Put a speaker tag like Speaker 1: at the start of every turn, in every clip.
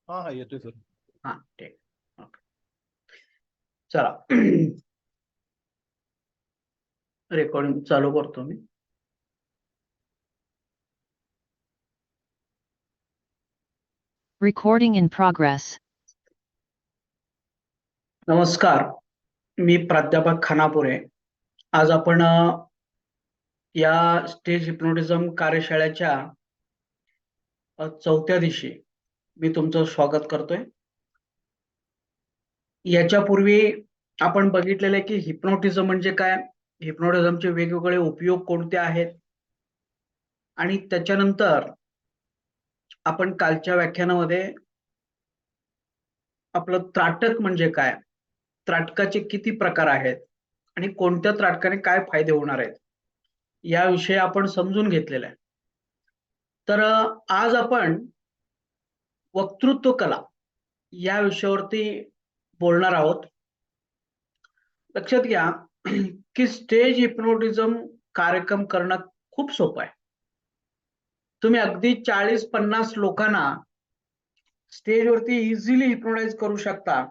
Speaker 1: हा हा येतोय सर.
Speaker 2: हा ठीक. ओके. चला रेकॉर्डिंग चालू करतो मी.
Speaker 3: Recording in progress.
Speaker 2: नमस्कार, मी प्राध्यापक खानापुरे. आज आपण या स्टेज हिप्नोटिझम कार्यशाळेच्या चौथ्या दिवशी मी तुमचं स्वागत करतोय. याच्यापूर्वी आपण बघितलेलं आहे की हिप्नोटिझम म्हणजे काय, हिप्नोटिझमचे वेगवेगळे उपयोग कोणते आहेत, आणि त्याच्यानंतर आपण कालच्या व्याख्यानामध्ये आपलं त्राटक म्हणजे काय, त्राटकाचे किती प्रकार आहेत आणि कोणत्या त्राटकाने काय फायदे होणार आहेत याविषयी आपण समजून घेतलेलं आहे. तर आज आपण वक्तृत्व कला या विषयावरती बोलणार आहोत. लक्षात घ्या की स्टेज हिप्नोटिझम कार्यक्रम करणं खूप सोपं आहे. तुम्ही अगदी 40-50 लोकांना स्टेजवरती इझिली हिप्नोटाइज करू शकता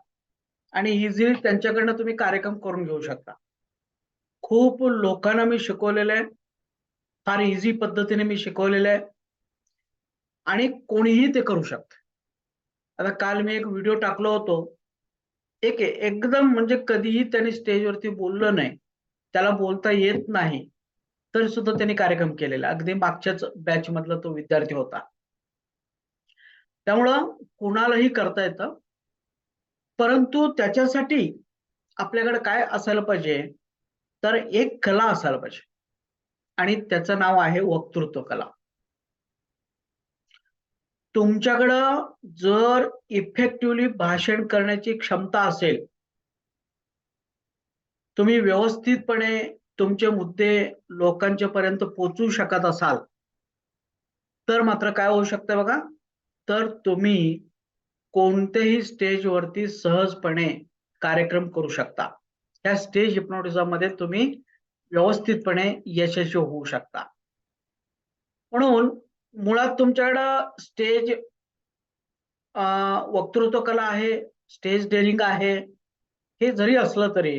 Speaker 2: आणि इझिली त्यांच्याकडनं तुम्ही कार्यक्रम करून घेऊ शकता. खूप लोकांना मी शिकवलेलं आहे, फार इझी पद्धतीने मी शिकवलेलं आहे आणि कोणीही ते करू शकतं. आता काल मी एक व्हिडिओ टाकलो होतो, एकदम म्हणजे कधीही त्यांनी स्टेजवरती बोललं नाही, त्याला बोलता येत नाही, तर सुद्धा त्यांनी कार्यक्रम केलेला. अगदी मागच्याच बॅच मधला तो विद्यार्थी होता. त्यामुळं कुणालाही करता येतं, परंतु त्याच्यासाठी आपल्याकडे काय असायला पाहिजे, तर एक कला असायला पाहिजे आणि त्याचं नाव आहे वक्तृत्व कला. तुमच्याकडं जर इफेक्टिव्हली भाषण करण्याची क्षमता असेल, तुम्ही व्यवस्थितपणे तुमचे मुद्दे लोकांच्या पर्यंत पोहोचवू शकत असाल, तर मात्र काय होऊ शकतं बघा, तर तुम्ही कोणत्याही स्टेजवरती सहजपणे कार्यक्रम करू शकता. या स्टेज हिप्नोटिझम मध्ये तुम्ही व्यवस्थितपणे यशस्वी होऊ शकता. म्हणून मुळात तुमच्याकडं स्टेज वक्तृत्व कला आहे, स्टेज डेअरिंग आहे, हे जरी असलं तरी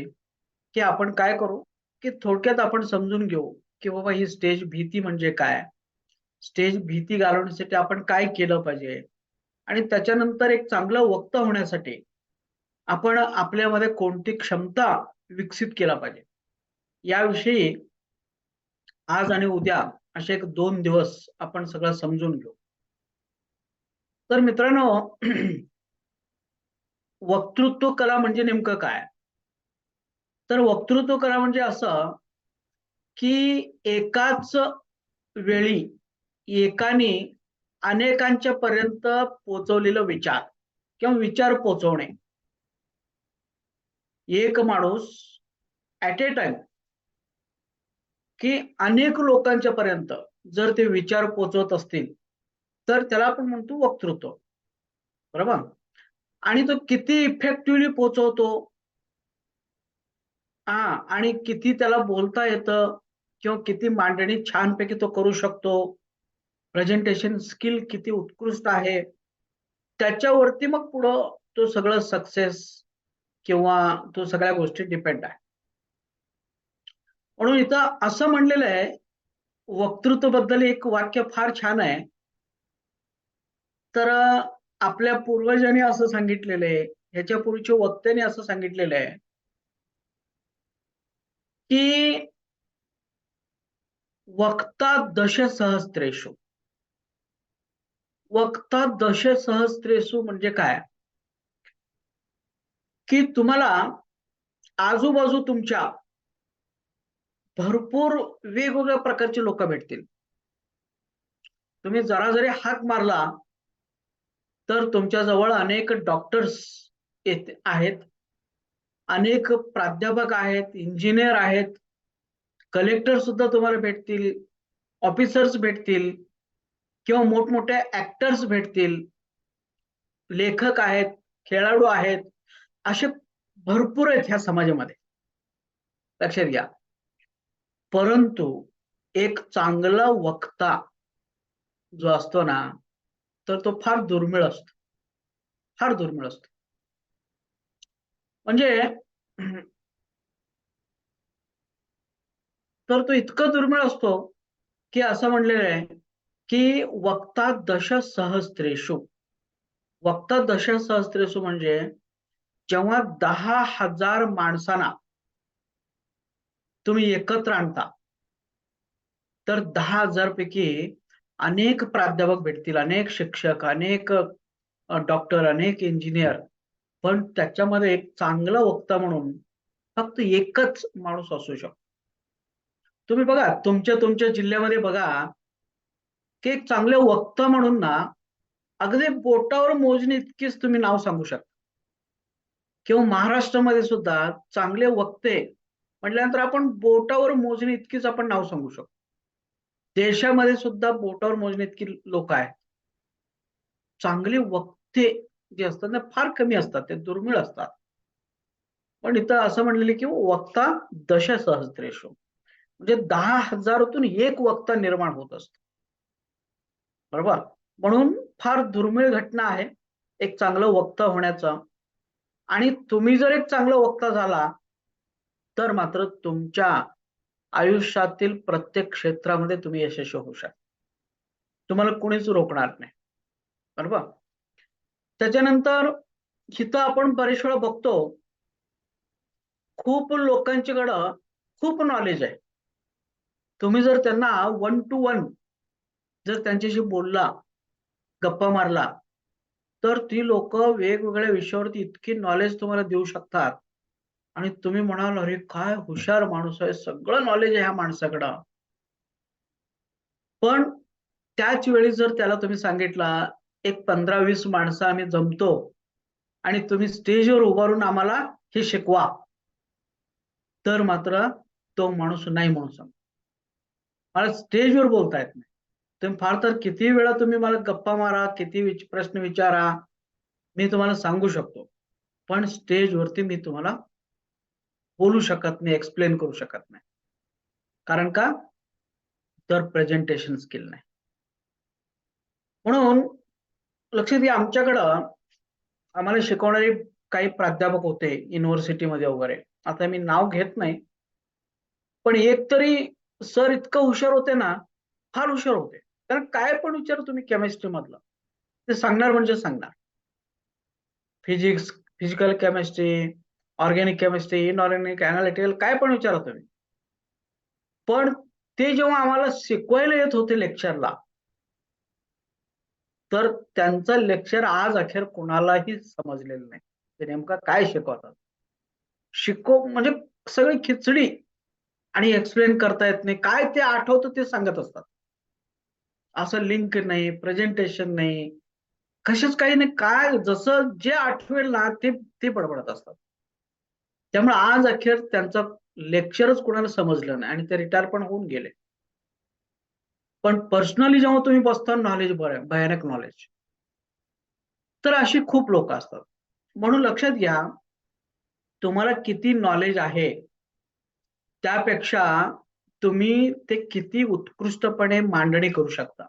Speaker 2: की आपण काय करू की थोडक्यात आपण समजून घेऊ की बाबा ही स्टेज भीती म्हणजे काय, स्टेज भीती घालवण्यासाठी आपण काय केलं पाहिजे, आणि त्याच्यानंतर एक चांगलं वक्ता होण्यासाठी आपण आपल्यामध्ये कोणती क्षमता विकसित केला पाहिजे याविषयी आज आणि उद्या असे एक 2 दिवस आपण सगळं समजून घेऊ. तर मित्रांनो, वक्तृत्व कला म्हणजे नेमकं काय, तर वक्तृत्व कला म्हणजे असं की एकाच वेळी एकाने अनेकांच्या पर्यंत पोहोचवलेलं विचार किंवा विचार पोहोचवणे. एक माणूस ऍट ए टाइम की अनेक लोकांच्या पर्यंत जर ते विचार पोहोचवत असतील तर त्याला आपण म्हणतो वक्तृत्व, बरोबर. आणि तो किती इफेक्टिव्हली पोहोचवतो आणि किती त्याला बोलता येतं किंवा किती मांडणी छानपैकी तो करू शकतो, प्रेझेंटेशन स्किल किती उत्कृष्ट आहे, त्याच्यावरती मग पुढं तो सगळं सक्सेस किंवा तो सगळ्या गोष्टी डिपेंड आहे. म्हणून इथं असं म्हणलेलं आहे, वक्तृत्व बद्दल एक वाक्य फार छान आहे. तर आपल्या पूर्वजांनी असं सांगितलेलं आहे, ह्याच्या पूर्वीच्या वक्त्यांनी असं सांगितलेलं आहे की वक्ता दश सहस्त्रेषु. वक्ता दश सहस्त्रेषु म्हणजे काय की तुम्हाला आजूबाजू तुमच्या भरपूर वेगवेगळ्या प्रकारचे लोक भेटतील. तुम्ही जरा जरी हाक मारला तर तुमच्या जवळ अनेक डॉक्टर्स आहेत, अनेक प्राध्यापक आहेत, इंजिनियर आहेत, कलेक्टर सुद्धा तुम्हाला भेटतील, ऑफिसर्स भेटतील किंवा मोठमोठे ऍक्टर्स भेटतील, लेखक आहेत, खेळाडू आहेत, असे भरपूर आहेत ह्या समाजामध्ये. लक्षात घ्या. परंतु एक चांगला वक्ता जो असतो ना, तर तो फार दुर्मिळ असतो. फार दुर्मिळ असतो. म्हणजे तर तो इतका दुर्मिळ असतो की असं म्हणलेलं आहे की वक्ता दश सहस्त्रेषु. वक्ता दश सहस्त्रेषु म्हणजे जेव्हा 10,000 माणसांना तुम्ही एकत्र आणता तर 10,000 पैकी अनेक प्राध्यापक भेटतील, अनेक शिक्षक, अनेक डॉक्टर, अनेक इंजिनियर, पण त्याच्यामध्ये एक चांगला वक्ता म्हणून फक्त एकच माणूस असू शकतो. तुम्ही बघा तुमच्या तुमच्या जिल्ह्यामध्ये बघा की एक चांगले वक्ता म्हणून ना अगदी बोटावर मोजणी इतकीच तुम्ही नाव सांगू शकता. किंवा महाराष्ट्रामध्ये सुद्धा चांगले वक्ते म्हटल्यानंतर आपण बोटावर मोजणी इतकीच आपण नाव सांगू शकतो. देशामध्ये सुद्धा बोटावर मोजणी इतकी लोक आहेत. चांगले वक्ते जे असतात ना फार कमी असतात, ते दुर्मिळ असतात. पण इथं असं म्हणलेलं की वक्ता दश सहस्त्रेषु म्हणजे 10,000तून एक वक्ता निर्माण होत असतो. बरोबर. म्हणून फार दुर्मिळ घटना आहे एक चांगलं वक्ता होण्याचं. आणि तुम्ही जर एक चांगला वक्ता झाला तर मात्र तुमच्या आयुष्यातील प्रत्येक क्षेत्रामध्ये तुम्ही यशस्वी होऊ शकता. तुम्हाला कोणीच रोखणार नाही. बरोबर. त्याच्यानंतर इथं आपण बरेच वेळा बघतो खूप लोकांच्याकडं खूप नॉलेज आहे. तुम्ही जर त्यांना 1 to 1 जर त्यांच्याशी बोलला, गप्पा मारला, तर ती लोक वेगवेगळ्या विषयावरती इतकी नॉलेज तुम्हाला देऊ शकतात आणि तुम्ही म्हणाल अरे काय हुशार माणूस आहे, सगळं नॉलेज आहे ह्या माणसाकडं. पण त्याच वेळी जर त्याला तुम्ही सांगितलं एक 15-20 माणसं आम्ही जमतो आणि तुम्ही स्टेजवर उभारून आम्हाला हे शिकवा, तर मात्र तो माणूस नाही म्हणून सांगतो. मला स्टेजवर बोलता येत नाही. तुम्ही फार तर किती वेळा तुम्ही मला गप्पा मारा, किती प्रश्न विचारा, मी तुम्हाला सांगू शकतो. पण स्टेजवरती मी तुम्हाला बोलू शकत नाही, एक्सप्लेन करू शकत नाही. कारण का? तर प्रेझेंटेशन स्किल नाही. म्हणून लक्षात घ्या आमच्याकडं आम्हाला शिकवणारे काही प्राध्यापक होते युनिव्हर्सिटीमध्ये वगैरे. आता मी नाव घेत नाही. पण एक तरी सर इतकं हुशार होते ना, फार हुशार होते. कारण काय पण विचारा तुम्ही केमिस्ट्री मधलं, ते सांगणार म्हणजे सांगणार. Physics, physical chemistry, organic chemistry, inorganic, analytical काय पण विचारा तुम्ही. पण ते जेव्हा आम्हाला शिकवायला येत होते लेक्चरला, तर त्यांचं लेक्चर आज अखेर कोणालाही समजलेलं नाही. ते नेमकं काय शिकवतात. म्हणजे सगळी खिचडी आणि एक्सप्लेन करता येत नाही. काय ते आठवतं ते सांगत असतात. असं लिंक नाही, प्रेझेंटेशन नाही, कशाच काही नाही. काय जसं जे आठवेल ना ते बडबडत असतात. त्यामुळे आज अखेर त्यांचं लेक्चरच कोणाला समजलं नाही आणि ते रिटायर पण होऊन गेले. पण पर्सनली जेव्हा तुम्ही बसता नॉलेज भयानक नॉलेज. तर अशी खूप लोक असतात. म्हणून लक्षात घ्या तुम्हाला किती नॉलेज आहे त्यापेक्षा तुम्ही ते किती उत्कृष्टपणे मांडणी करू शकता,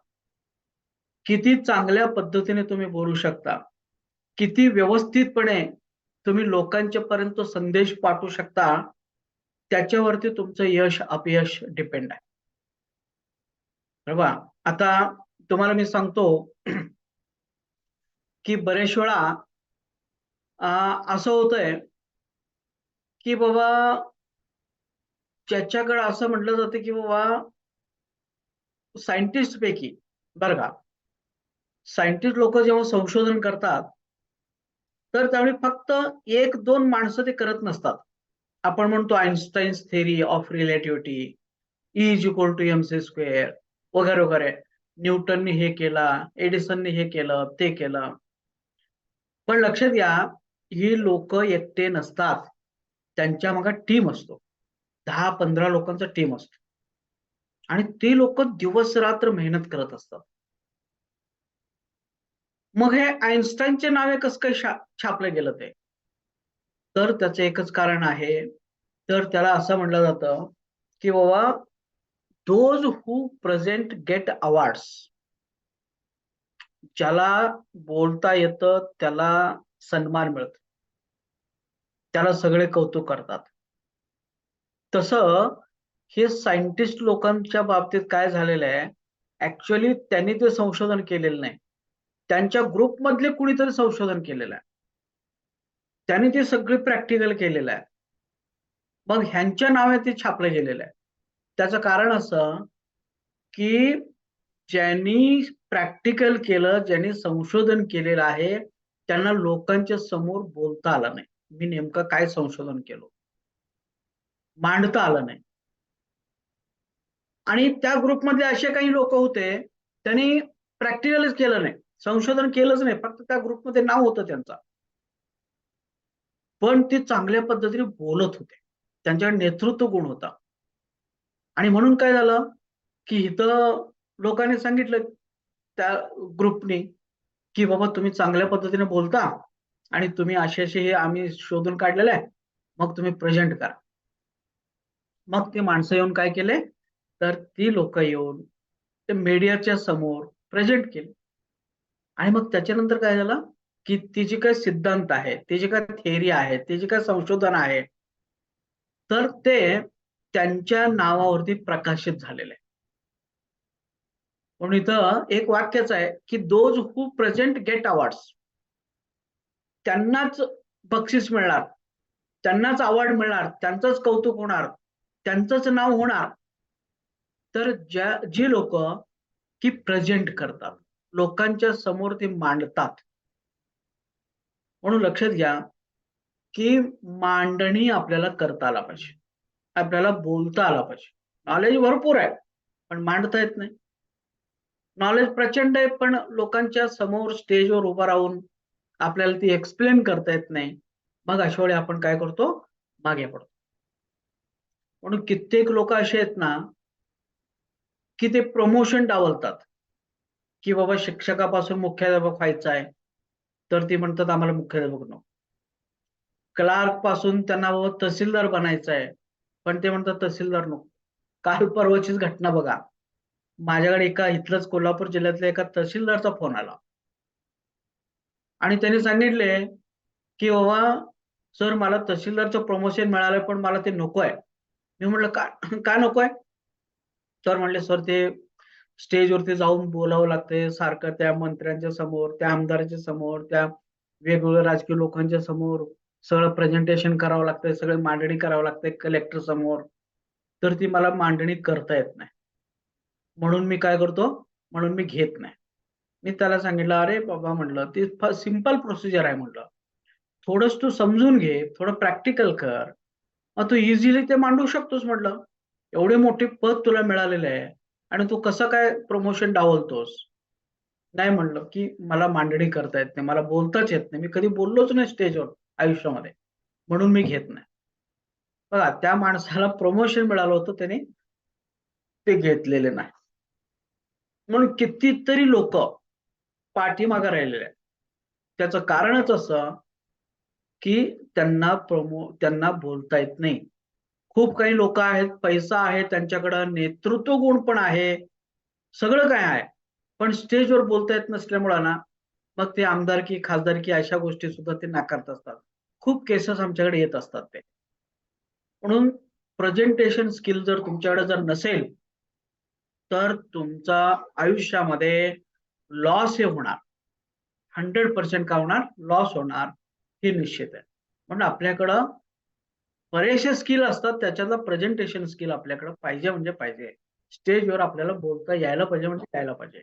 Speaker 2: किती चांगल्या पद्धतीने तुम्ही बोलू शकता, किती व्यवस्थितपणे तुम्ही लोकांच्या पर्यंत संदेश पाठवू शकता, त्याच्यावरती तुमचं यश अपयश डिपेंड आहे. बरोबर. आता तुम्हाला मी सांगतो की बरेच वेळा असं होतंय की बाबा ज्याच्याकडे असं म्हटलं जातं की बाबा सायंटिस्ट पैकी बरं का, सायंटिस्ट लोक जेव्हा संशोधन करतात तर त्यावेळी फक्त 1-2 माणसं ते करत नसतात. आपण म्हणतो Einstein's theory of relativity, E is equal to mc square वगैरे वगैरे. न्यूटनने हे केलं, एडिसनने हे केलं, ते केलं. पण लक्षात घ्या ही लोक एकटे नसतात. त्यांच्या मागे टीम असतो. 10-15 लोकांचा टीम असतो. आणि ते लोक दिवस रात्र मेहनत करत असतात. मग हे आइन्स्टाईनचे नावे कसं काय छापलं गेलं ते? तर त्याचं एकच कारण आहे. तर त्याला असं म्हटलं जातं की बाबा those who present get awards. ज्याला बोलता येतं त्याला सन्मान मिळतो, त्याला सगळे कौतुक करतात. तसं हे सायंटिस्ट लोकांच्या बाबतीत काय झालेलं आहे, ऍक्च्युअली त्यांनी ते संशोधन केलेलं नाही, त्यांच्या ग्रुपमधले कुणीतरी संशोधन केलेलं आहे, त्यांनी ते सगळे प्रॅक्टिकल केलेलं आहे. मग ह्यांच्या नावे ते छापलं गेलेलं आहे. त्याचं कारण असं की ज्यांनी प्रॅक्टिकल केलं, ज्यांनी संशोधन केलेलं आहे, त्यांना लोकांच्या समोर बोलता आलं नाही. मी नेमकं काय संशोधन केलं, मांडता आलं नाही. आणि त्या ग्रुपमधले असे काही लोक होते, त्यांनी प्रॅक्टिकलच केलं नाही, संशोधन केलंच नाही, फक्त त्या ग्रुपमध्ये नाव होतं त्यांचं. पण ते चांगल्या पद्धतीने बोलत होते, त्यांच्याकडे नेतृत्व गुण होता. आणि म्हणून काय झालं की इथं लोकांनी सांगितलं त्या ग्रुपने की बाबा तुम्ही चांगल्या पद्धतीने बोलता आणि तुम्ही असे असे हे आम्ही शोधून काढलेलं आहे, मग तुम्ही प्रेझेंट करा. मग ती माणसं येऊन काय केले, तर ती लोक येऊन ते मीडियाच्या समोर प्रेझेंट केले. आणि मग त्याच्यानंतर काय झालं की ती जी काही सिद्धांत आहे, ती जी काही थेअरी आहे, ती जी काही संशोधन आहे, तर ते त्यांच्या नावावरती प्रकाशित झालेलं आहे. म्हणून इथं एक वाक्यच आहे की those who present get awards, त्यांनाच बक्षीस मिळणार, त्यांनाच अवॉर्ड मिळणार, त्यांचंच कौतुक होणार, त्यांचंच नाव होणार. तर जी लोक की प्रेझेंट करतात, लोकांच्या समोर ते मांडतात. म्हणून लक्षात घ्या की मांडणी आपल्याला करता आला पाहिजे, आपल्याला बोलता आला पाहिजे. नॉलेज भरपूर आहे पण मांडता येत नाही. नॉलेज प्रचंड आहे पण लोकांच्या समोर स्टेजवर उभा राहून आपल्याला ती एक्सप्लेन करता येत नाही. मग अशा वेळी आपण काय करतो, मागे पडतो. म्हणून कित्येक लोक असे आहेत ना की ते प्रमोशन डावलतात की बाबा शिक्षकापासून मुख्याध्यापक व्हायचं आहे, तर ती म्हणतात आम्हाला मुख्याध्यापक नको. क्लार्क पासून त्यांना बाबा तहसीलदार बनायचं आहे, पण ते म्हणतात तहसीलदार नको. काल परवाचीच घटना बघा, माझ्याकडे एका इथलंच कोल्हापूर जिल्ह्यातल्या एका तहसीलदारचा फोन आला आणि त्यांनी सांगितले की बाबा सर मला तहसीलदारचं प्रमोशन मिळालं पण मला ते नको आहे. मी म्हटलं का का नको आहे? सर म्हणले सर ते स्टेजवरती जाऊन बोलावं लागतंय सारखं, त्या मंत्र्यांच्या समोर, त्या आमदाराच्या समोर, त्या वेगवेगळ्या राजकीय लोकांच्या समोर सगळं प्रेझेंटेशन करावं लागतंय, सगळं मांडणी करावं लागतंय कलेक्टर समोर. तर ती मला मांडणी करता येत नाही. म्हणून मी काय करतो, म्हणून मी घेत नाही. मी त्याला सांगितलं अरे बाबा म्हटलं ती सिंपल प्रोसिजर आहे म्हटलं, थोडंच तू समजून घे, थोडं प्रॅक्टिकल कर, मग तू इझिली ते मांडू शकतोस म्हटलं. एवढे मोठे पद तुला मिळालेलं आहे आणि तू कसं काय प्रमोशन डावलतोस? नाही म्हणलं की मला मांडणी करता येत नाही, मला बोलताच येत नाही, मी कधी बोललोच नाही स्टेजवर आयुष्यामध्ये, म्हणून मी घेत नाही. बघा त्या माणसाला प्रमोशन मिळालं होतं, त्याने ते घेतलेले नाही. म्हणून कितीतरी लोक पाठीमागे राहिलेले आहेत. त्याचं कारणच असं की त्यांना बोलता येत नाही. खूप काही लोक आहेत, पैसा आहे त्यांच्याकडं, नेतृत्व गुण पण आहे, सगळं काय आहे, पण स्टेजवर बोलता येत नसल्यामुळं ना मग ते आमदारकी, खासदारकी अशा गोष्टी सुद्धा ते नाकारत असतात. खूप केसेस आमच्याकडे येत असतात ते. म्हणून प्रेझेंटेशन स्किल जर तुमच्याकडे जर नसेल तर तुमचा आयुष्यामध्ये लॉस हे होणार, 100% का होणार, लॉस होणार, हे निश्चित आहे. म्हणून आपल्याकडं बरेचसे स्किल असतात, त्याच्यातलं प्रेझेंटेशन स्किल आपल्याकडे पाहिजे म्हणजे पाहिजे. स्टेजवर आपल्याला बोलता यायला पाहिजे म्हणजे यायला पाहिजे.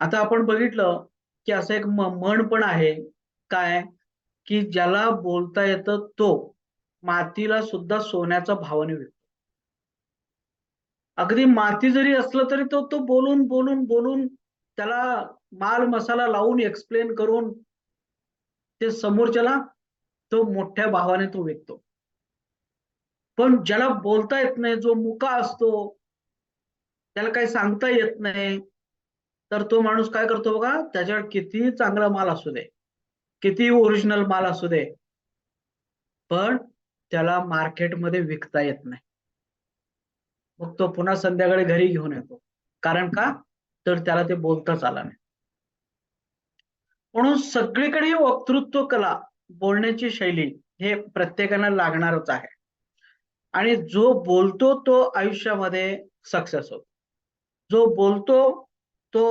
Speaker 2: आता आपण बघितलं की असं एक म्हण पण आहे, काय की ज्याला बोलता येतं तो मातीला सुद्धा सोन्याचा भावाने विकतो. अगदी माती जरी असलं तरी तो तो बोलून बोलून बोलून त्याला माल मसाला लावून एक्सप्लेन करून ते समोरच्याला तो मोठ्या भावाने तो विकतो. पण ज्याला बोलता येत नाही, जो मुका असतो, त्याला काही सांगता येत नाही, तर तो माणूस काय करतो बघा, त्याच्याकडे किती चांगला माल असू दे, किती ओरिजिनल माल असू दे, पण त्याला मार्केटमध्ये विकता येत नाही. मग तो पुन्हा संध्याकाळी घरी घेऊन येतो. कारण का? तर त्याला ते बोलताच आलं नाही. म्हणून सगळीकडे वक्तृत्व कला, बोलण्याची शैली हे प्रत्येकाला लागणारच आहे. आणि जो बोलतो तो आयुष्यामध्ये सक्सेस होतो. जो बोलतो तो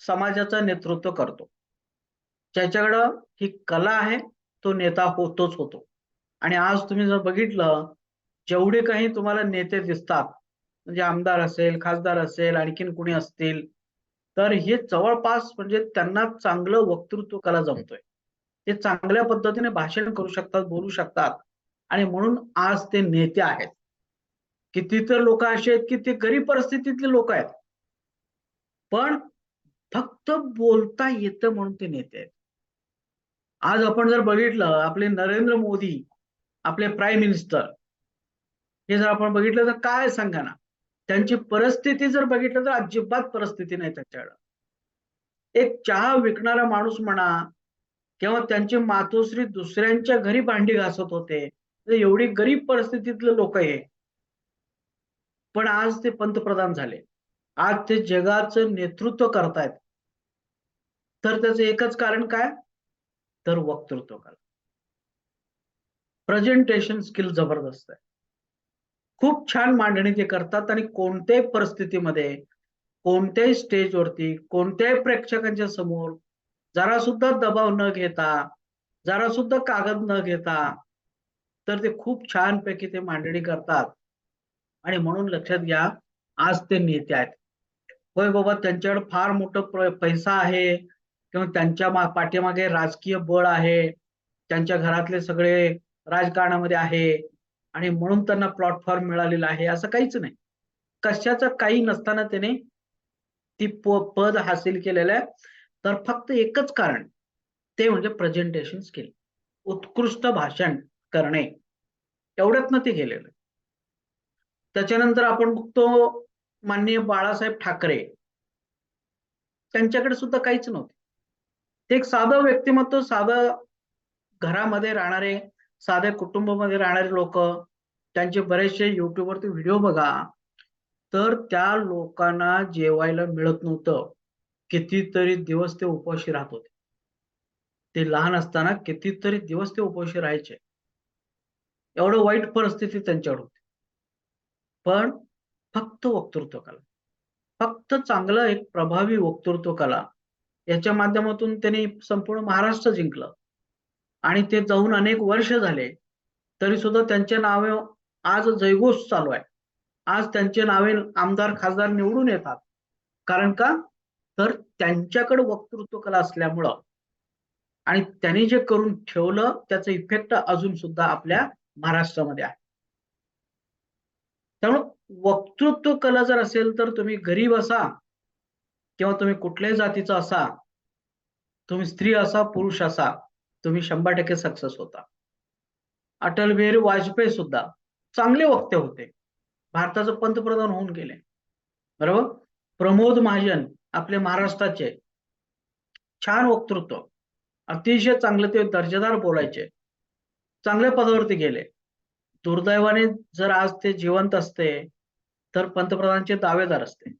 Speaker 2: समाजाचं नेतृत्व करतो. ज्याच्याकडं ही कला आहे तो नेता होतोच होतो. आणि आज तुम्ही जर बघितलं, जेवढे काही तुम्हाला नेते दिसतात, म्हणजे आमदार असेल, खासदार असेल, आणखीन कुणी असतील, तर हे जवळपास म्हणजे त्यांना चांगलं वक्तृत्व कला जमतोय. ते चांगल्या पद्धतीने भाषण करू शकतात, बोलू शकतात आणि म्हणून आज ते नेते आहेत. किती तर लोक असे आहेत की ते गरीब परिस्थितीतले लोक आहेत, पण फक्त बोलता येतं म्हणून ते नेते आहेत. आज आपण जर बघितलं, आपले नरेंद्र मोदी, आपले प्राईम मिनिस्टर, हे जर आपण बघितलं तर काय सांगा ना, त्यांची परिस्थिती जर बघितलं तर अजिबात परिस्थिती नाही त्यांच्याकडं. एक चहा विकणारा माणूस म्हणा किंवा त्यांचे मातोश्री दुसऱ्यांच्या घरी भांडी घासत होते, म्हणजे एवढी गरीब परिस्थितीतले लोक हे, पण आज ते पंतप्रधान झाले. आज ते जगाचं नेतृत्व करतायत. तर त्याचं एकच कारण काय? तर वक्तृत्व कला. प्रेझेंटेशन स्किल जबरदस्त आहे. खूप छान मांडणी ते करतात आणि कोणत्याही परिस्थितीमध्ये, कोणत्याही स्टेजवरती, कोणत्याही प्रेक्षकांच्या समोर जरा सुद्धा दबाव न घेता, जरा सुद्धा कागद न घेता, तर ते खूप छानपैकी ते मांडणी करतात. आणि म्हणून लक्षात घ्या, आज ते नेते आहेत. होय बाबा, त्यांच्याकडे फार मोठं पैसा आहे किंवा त्यांच्या पाठीमागे राजकीय बळ आहे, त्यांच्या घरातले सगळे राजकारणामध्ये आहे आणि म्हणून त्यांना प्लॅटफॉर्म मिळालेला आहे, असं काहीच नाही. कशाचं काही नसताना त्याने ती पद हासिल केलेलं आहे. तर फक्त एकच कारण, ते म्हणजे प्रेझेंटेशन स्किल, उत्कृष्ट भाषण करणे, एवढ्यातनं ते गेलेलं. त्याच्यानंतर आपण बघतो माननीय बाळासाहेब ठाकरे, त्यांच्याकडे सुद्धा काहीच नव्हते. ते एक साधं व्यक्तिमत्व, साधं घरामध्ये राहणारे, साध्या कुटुंबामध्ये राहणारे लोक, त्यांचे बरेचसे युट्यूबवरती व्हिडिओ बघा, तर त्या लोकांना जेवायला मिळत नव्हतं. कितीतरी दिवस ते उपाशी राहत होते. ते लहान असताना कितीतरी दिवस ते उपाशी राहायचे. एवढं वाईट परिस्थिती त्यांच्यावर होती. पण फक्त वक्तृत्व कला, फक्त चांगलं एक प्रभावी वक्तृत्व कला, याच्या माध्यमातून त्यांनी संपूर्ण महाराष्ट्र जिंकलं. आणि ते जाऊन अनेक वर्ष झाले, तरी सुद्धा त्यांच्या नावे आज जयघोष चालू आहे. आज त्यांचे नावे आमदार खासदार निवडून येतात. कारण का? तर त्यांच्याकडे वक्तृत्व कला असल्यामुळं आणि त्यांनी जे करून ठेवलं त्याचा इफेक्ट अजून सुद्धा आपल्या महाराष्ट्रामध्ये आहे. त्यामुळे वक्तृत्व कला जर असेल तर तुम्ही गरीब असा किंवा तुम्ही कुठल्याही जातीचा असा, तुम्ही स्त्री असा, पुरुष असा, तुम्ही 100% सक्सेस होता. अटल बिहारी वाजपेयी सुद्धा चांगले वक्ते होते. भारताचे पंतप्रधान होऊन गेले. बरोबर? प्रमोद महाजन आपले महाराष्ट्राचे, छान वक्तृत्व, अतिशय चांगले ते दर्जेदार बोलायचे. चांगल्या पदावरती गेले. दुर्दैवाने जर आज ते जिवंत असते, तर पंतप्रधानांचे दावेदार असते.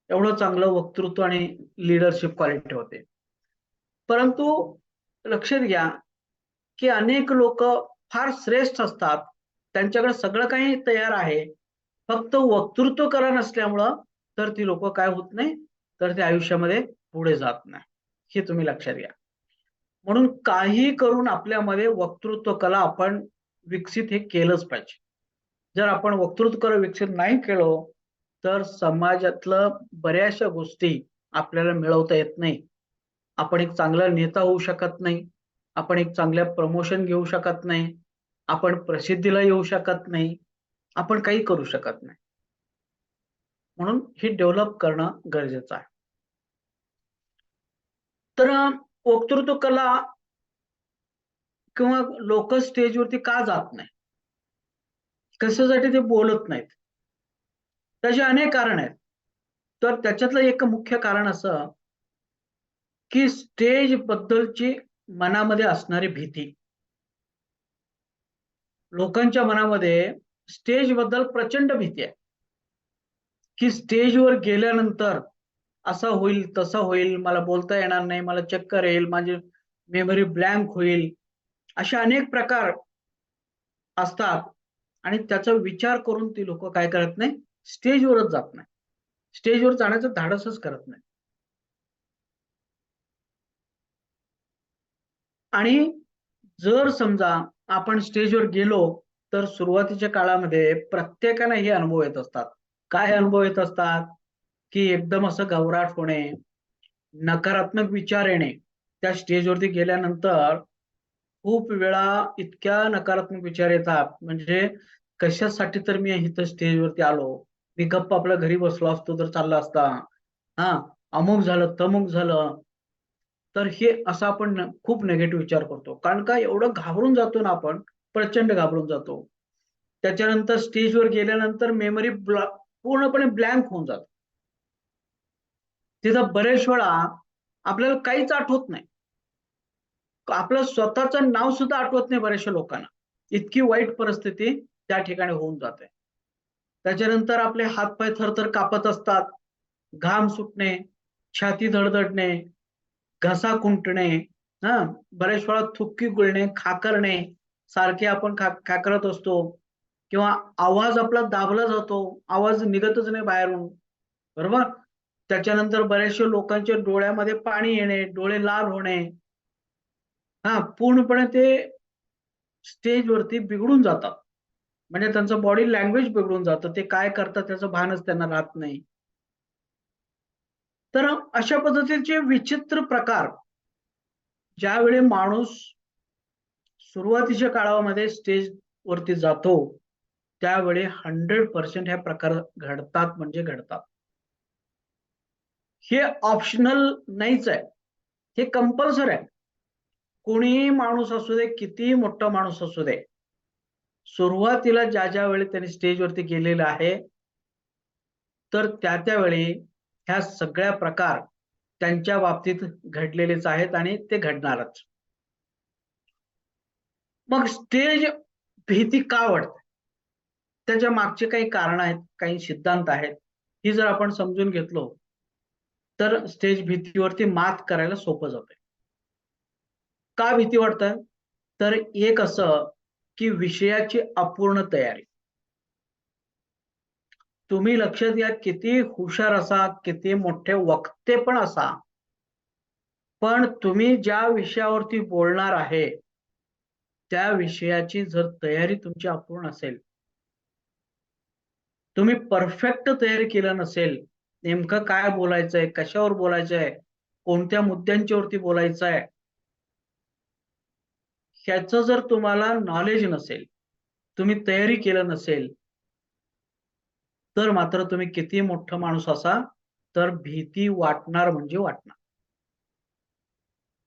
Speaker 2: एवढं चांगलं वक्तृत्व आणि लीडरशिप क्वालिटी होते. परंतु लक्षात घ्या, की अनेक लोक फार श्रेष्ठ असतात. त्यांच्याकडे सगळं काही तयार आहे. फक्त वक्तृत्व कला नसल्यामुळं तर ती लोक काय होत नाही, तर ते आयुष्यामध्ये पुढे जात नाही. हे तुम्ही लक्षात घ्या. म्हणून काही करून आपल्यामध्ये वक्तृत्व कला आपण विकसित हे केलंच पाहिजे. जर आपण वक्तृत्व कला विकसित नाही केलं, तर समाजातलं बऱ्याचशा गोष्टी आपल्याला मिळवता येत नाही. आपण एक चांगला नेता होऊ शकत नाही. आपण एक चांगलं प्रमोशन घेऊ शकत नाही. आपण प्रसिद्धीला येऊ शकत नाही. आपण काही करू शकत नाही. म्हणून हे डेव्हलप करणं गरजेचं आहे. तर वक्तृत्व कला किंवा लोक स्टेजवरती का जात नाही? कशासाठी ते बोलत नाहीत? त्याचे अनेक कारण आहेत. तर त्याच्यातलं एक मुख्य कारण असं, की स्टेज बद्दलची मनामध्ये असणारी भीती. लोकांच्या मनामध्ये स्टेज बद्दल प्रचंड भीती आहे, की स्टेजवर गेल्यानंतर असं होईल तसं होईल, मला बोलता येणार नाही, मला चक्कर येईल, माझी मेमरी ब्लँक होईल, असे अनेक प्रकार असतात. आणि त्याचा विचार करून ती लोक काय करत नाही, स्टेजवरच जात नाही, स्टेजवर जाण्याचं धाडसच करत नाही. आणि जर समजा आपण स्टेजवर गेलो, तर सुरुवातीच्या काळामध्ये प्रत्येकाने हे अनुभव येत असतात. काय अनुभव येत असतात? की एकदम असं घबराट होणे, नकारात्मक विचार येणे. त्या स्टेजवरती गेल्यानंतर खूप वेळा इतक्या नकारात्मक विचार येतात, म्हणजे कशासाठी तर मी इथं स्टेजवरती आलो, मी गप्प आपल्या घरी बसलो असतो तर चालला असता, हा, अमुक झालं तमुक झालं. तर हे असं आपण खूप निगेटिव्ह विचार करतो, कारण का एवढं घाबरून जातो ना आपण, प्रचंड घाबरून जातो. त्याच्यानंतर स्टेजवर गेल्यानंतर मेमरी पूर्णपणे ब्लँक होऊन जातो. तिथं बरेच वेळा आपल्याला काहीच आठवत नाही, आपलं स्वतःचं नाव सुद्धा आठवत नाही बऱ्याचशा लोकांना. इतकी वाईट परिस्थिती त्या ठिकाणी होऊन जाते. त्याच्यानंतर आपले हातपाय थरथर कापत असतात, घाम सुटणे, छाती धडधडणे, घसा खुंटणे, हा, बऱ्याच वेळा थुक्की गुळणे, खाकरणे, सारखे आपण खाकरत असतो, किंवा आवाज आपला दाबला जातो, आवाज निघतच नाही बाहेरून, बरोबर. त्याच्यानंतर बऱ्याचशा लोकांच्या डोळ्यामध्ये पाणी येणे, डोळे लाल होणे, हा, पूर्णपणे ते स्टेजवरती बिघडून जातात. म्हणजे त्यांचं बॉडी लँग्वेज बिघडून जातं, ते काय करतात त्याचं भानच त्यांना राहत नाही. तर अशा पद्धतीचे विचित्र प्रकार ज्यावेळी माणूस सुरुवातीच्या काळामध्ये स्टेज वरती जातो, त्यावेळी 100% हे प्रकार घडतात म्हणजे घडतात. हे ऑप्शनल नाहीच आहे, हे कंपल्सरी आहे. कोणीही माणूस असू दे, कितीही मोठा माणूस असू दे, सुरुवातीला ज्या ज्या वेळी त्यांनी स्टेजवरती गेलेलं आहे, तर त्या वेळी ह्या सगळ्या प्रकार त्यांच्या बाबतीत घडलेलेच आहेत आणि ते घडणारच. मग स्टेज भीती का वाटते? त्याच्या मागचे काही कारण आहेत, काही सिद्धांत आहेत. ही जर आपण समजून घेतलो, तर स्टेज भीतीवरती मात करायला सोपं जातंय. का भीती वाटते? तर एक असं, की विषयाची अपूर्ण तयारी. तुम्ही लक्षात घ्या, किती हुशार असा, किती मोठे वक्ते पण असा, पण तुम्ही ज्या विषयावरती बोलणार आहे, त्या विषयाची जर तयारी तुमची अपूर्ण असेल, तुम्ही परफेक्ट तयारी केलं नसेल, नेमकं काय बोलायचंय, कशावर बोलायचंय, कोणत्या मुद्द्यांच्यावरती बोलायचंय, ह्याचं जर तुम्हाला नॉलेज नसेल, तुम्ही तयारी केलं नसेल, तर मात्र तुम्ही किती मोठा माणूस असा, तर भीती वाटणार म्हणजे वाटणार.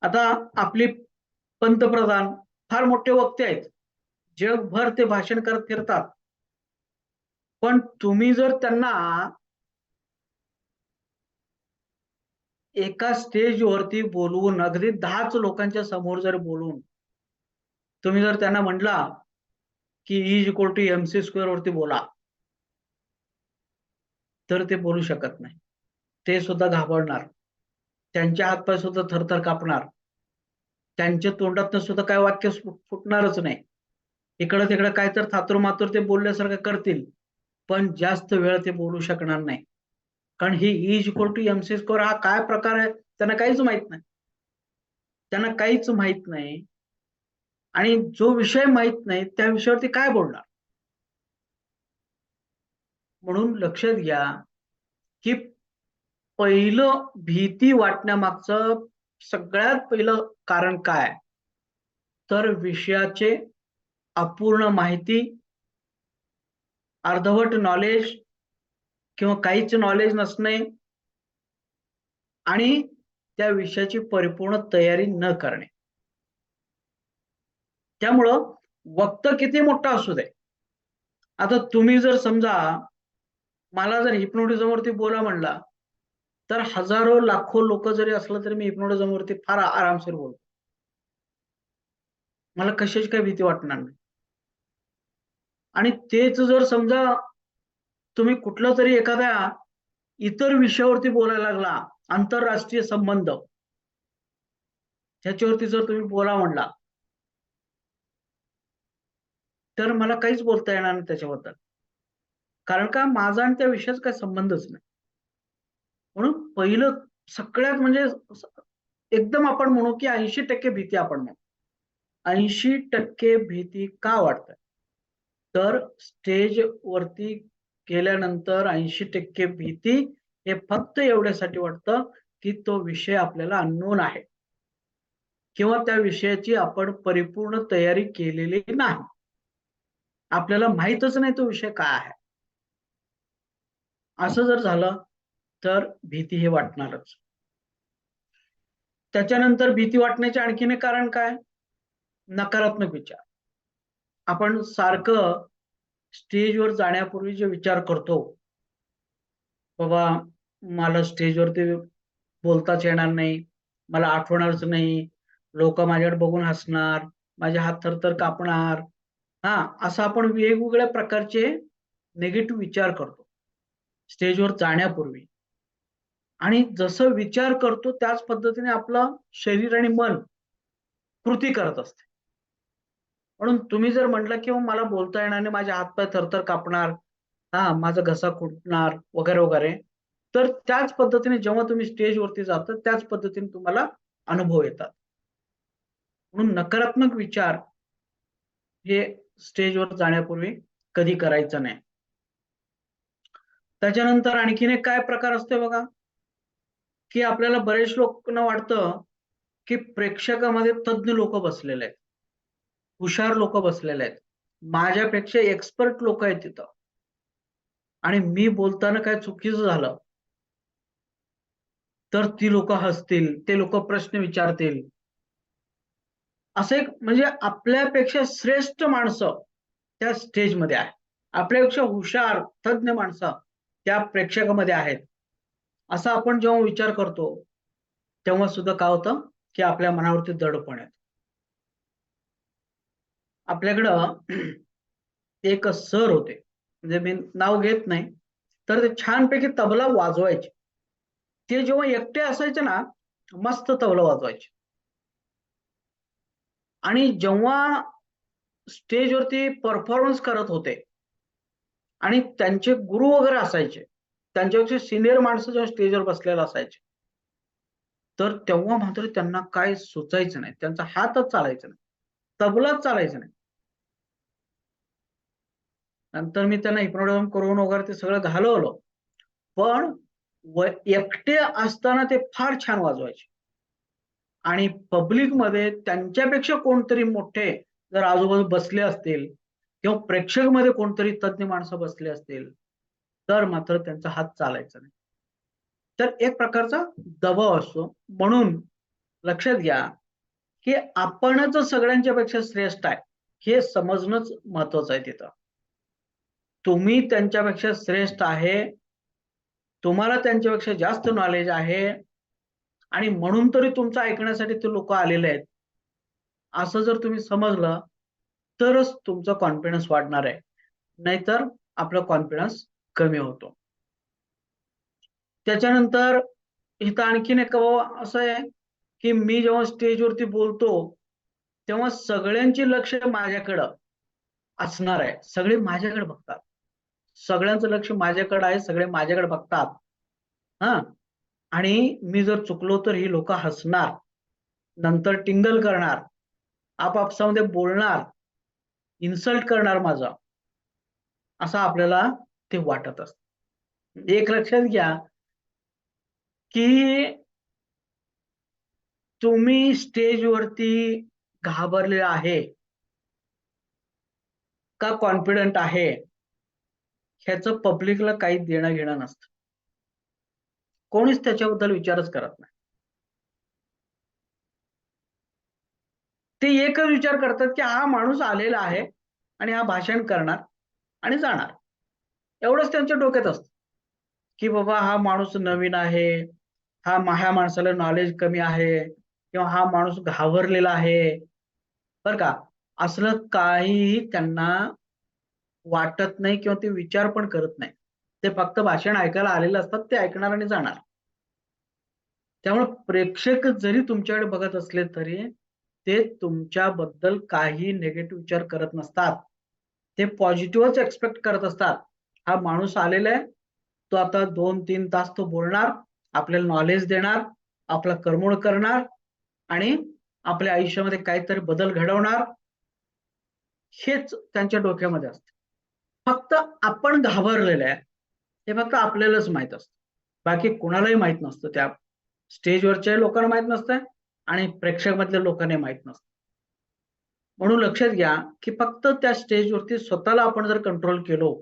Speaker 2: आता आपले पंतप्रधान फार मोठे वक्ते आहेत. जगभर ते भाषण करत फिरतात. पण तुम्ही जर त्यांना एका स्टेजवरती बोलवून, अगदी 10च लोकांच्या समोर जर बोलवून, तुम्ही जर त्यांना म्हटला, की E=mc² वरती बोला, तर ते बोलू शकत नाही. ते सुद्धा घाबरणार. त्यांचे हातपाय सुद्धा थरथर कापणार. त्यांच्या तोंडातनं सुद्धा काही वाक्य फुटणारच नाही. इकडं तिकडं काय तर थातुरमातुर ते बोलल्यासारखं करतील, पण जास्त वेळ ते बोलू शकणार नाही. कारण ही E=mc² हा काय प्रकार आहे त्यांना काहीच माहित नाही. त्यांना काहीच माहित नाही, आणि जो विषय माहित नाही त्या विषयावरती काय बोलणार. म्हणून लक्षात घ्या, की पहिलं भीती वाटण्यामागचं सगळ्यात पहिलं कारण काय? तर विषयाचे अपूर्ण माहिती, अर्धवट नॉलेज किंवा काहीच नॉलेज नसणे, आणि त्या विषयाची परिपूर्ण तयारी न करणे. त्यामुळं वक्ता किती मोठा असू दे. आता तुम्ही जर समजा मला जर हिप्नोटिझमवरती बोला म्हणला, तर हजारो लाखो लोक जरी असलं तरी मी हिप्नोटिझमवरती फार आरामशीर बोलतो. मला कशाची काही भीती वाटणार नाही. आणि तेच जर समजा तुम्ही कुठलं तरी एखाद्या इतर विषयावरती बोलायला लागला, आंतरराष्ट्रीय संबंध, ह्याच्यावरती जर तुम्ही बोला म्हणला तर मला काहीच बोलता येणार नाही त्याच्याबद्दल. कारण का माझा आणि त्या विषयाचा काही संबंधच नाही. म्हणून पहिलं सगळ्यात म्हणजे एकदम आपण म्हणू की 80% भीती आपण म्हणू. 80% भीती का वाटते? तर स्टेजवरती गेल्यानंतर 80% भीती हे फक्त एवढ्यासाठी वाटतं की तो विषय आपल्याला अननोन आहे किंवा त्या विषयाची आपण परिपूर्ण तयारी केलेली नाही. आपल्याला माहीतच नाही तो विषय काय आहे. असं जर झालं तर भीती हे वाटणारच. त्याच्यानंतर भीती वाटण्याचे आणखीन एक कारण काय? नकारात्मक विचार. आपण सारखं स्टेजवर जाण्यापूर्वी जे विचार करतो, बाबा मला स्टेजवरती बोलताच येणार नाही, मला आठवणारच नाही, लोक माझ्याकडे बघून हसणार, माझे हात थरथर कापणार, असं आपण वेगवेगळ्या प्रकारचे निगेटिव्ह विचार करतो स्टेजवर जाण्यापूर्वी. आणि जसं विचार करतो त्याच पद्धतीने आपलं शरीर आणि मन कृती करत असते. म्हणून तुम्ही जर म्हटलं की मला बोलता येणार नाही, माझे हातपाय थरथर कापणार, माझा घसा खुटणार वगैरे वगैरे, तर त्याच पद्धतीने जेव्हा तुम्ही स्टेजवरती जाता त्याच पद्धतीने तुम्हाला अनुभव येतात. म्हणून नकारात्मक विचार हे स्टेजवर जाण्यापूर्वी कधी करायचं नाही. त्याच्यानंतर आणखीन एक काय प्रकार असतो बघा, की आपल्याला बरेच लोकांना वाटतं की प्रेक्षकामध्ये तज्ञ लोक बसलेले आहेत, हुशार लोक बसलेले आहेत, माझ्यापेक्षा एक्सपर्ट लोक आहेत तिथं, आणि मी बोलताना काय चुकीचं झालं तर ती लोक हसतील, ते लोक प्रश्न विचारतील. असं एक म्हणजे आपल्यापेक्षा श्रेष्ठ माणसं त्या स्टेजमध्ये आहे, आपल्यापेक्षा हुशार तज्ञ माणसं त्या प्रेक्षकामध्ये आहेत, असा आपण जेव्हा विचार करतो तेव्हा सुद्धा काय होतं की आपल्या मनावरती दडपण येतं. आपल्याकडं एक सर होते, म्हणजे मी नाव घेत नाही, तर ते छानपैकी तबला वाजवायचे. ते जेव्हा एकटे असायचे ना, मस्त तबला वाजवायचे. आणि जेव्हा स्टेजवरती परफॉर्मन्स करत होते आणि त्यांचे गुरु वगैरे असायचे, त्यांच्यापेक्षा सिनियर माणसं जेव्हा स्टेजवर बसलेले असायचे, तर तेव्हा मात्र त्यांना काय सुचायचं नाही, त्यांचा हातच चालायचा नाही, तबलाच चालायचं नाही. नंतर मी त्यांना हिप्नोटिझम करून वगैरे ते सगळं घालवलं, पण एकटे असताना ते फार छान वाजवायचे. आणि पब्लिकमध्ये त्यांच्यापेक्षा कोणतरी मोठे जर आजूबाजू बसले असतील किंवा प्रेक्षकमध्ये कोणतरी तज्ञ माणसं बसले असतील तर मात्र त्यांचा हात चालायचा नाही. तर एक प्रकारचा दबाव असतो. म्हणून लक्षात घ्या की आपणच सगळ्यांच्या पेक्षा श्रेष्ठ आहे हे समजणंच महत्वाचं आहे. तिथं तुम्ही त्यांच्यापेक्षा श्रेष्ठ आहे, तुम्हाला त्यांच्यापेक्षा जास्त नॉलेज आहे, आणि म्हणून तरी तुमचं ऐकण्यासाठी ते लोक आलेले आहेत, असं जर तुम्ही समजलं तरच तुमचा कॉन्फिडन्स वाढणार आहे, नाहीतर आपला कॉन्फिडन्स कमी होतो. त्याच्यानंतर इथं आणखीन एक असं आहे की मी जेव्हा स्टेजवरती बोलतो तेव्हा सगळ्यांची लक्ष माझ्याकडं असणार आहे, सगळे माझ्याकडे बघतात, सगळ्यांचं लक्ष माझ्याकडे आहे, सगळे माझ्याकडे बघतात. हा आणि मी जर चुकलो तर ही लोक हसणार, नंतर टिंगल करणार, आपापसामध्ये बोलणार, इन्सल्ट करणार माझा, असं आपल्याला ते वाटत असत. एक लक्षात घ्या की तुम्ही स्टेजवरती घाबरले आहे का कॉन्फिडंट आहे ह्याचं पब्लिकला काही देणं घेणं नसतं. कोणीच त्याच्याबद्दल विचारच करत नाही. ते एकच विचार करतात की हा माणूस आलेला आहे आणि हा भाषण करणार आणि जाणार, एवढंच त्यांच्या डोक्यात असतं की बाबा हा माणूस नवीन आहे, ह्या माणसाला नॉलेज कमी आहे किंवा हा माणूस घाबरलेला आहे, बर का. असलं काहीही त्यांना वाटत नाही किंवा ते विचार पण करत नाही. ते फक्त भाषण ऐकायला आलेले असतात, ते ऐकणार आणि जाणार. त्यामुळे प्रेक्षक जरी तुमच्याकडे बघत असले तरी ते तुमच्याबद्दल काही निगेटिव्ह विचार करत नसतात. ते पॉझिटिव्हच एक्सपेक्ट करत असतात. हा माणूस आलेला आहे, तो आता 2-3 तास तो बोलणार, आपल्याला नॉलेज देणार, आपला करमणूक करणार आणि आपल्या आयुष्यामध्ये काहीतरी बदल घडवणार, हेच त्यांच्या डोक्यामध्ये असतं. फक्त आपण घाबरलेलं आहे, हे फक्त आपल्यालाच माहित असतं. बाकी कोणालाही माहित नसतं. त्या स्टेजवरच्या लोकांना माहित नसतं आणि प्रेक्षक मधल्या लोकांना माहित नसतं. म्हणून लक्षात घ्या की फक्त त्या स्टेजवरती स्वतःला आपण जर कंट्रोल केलो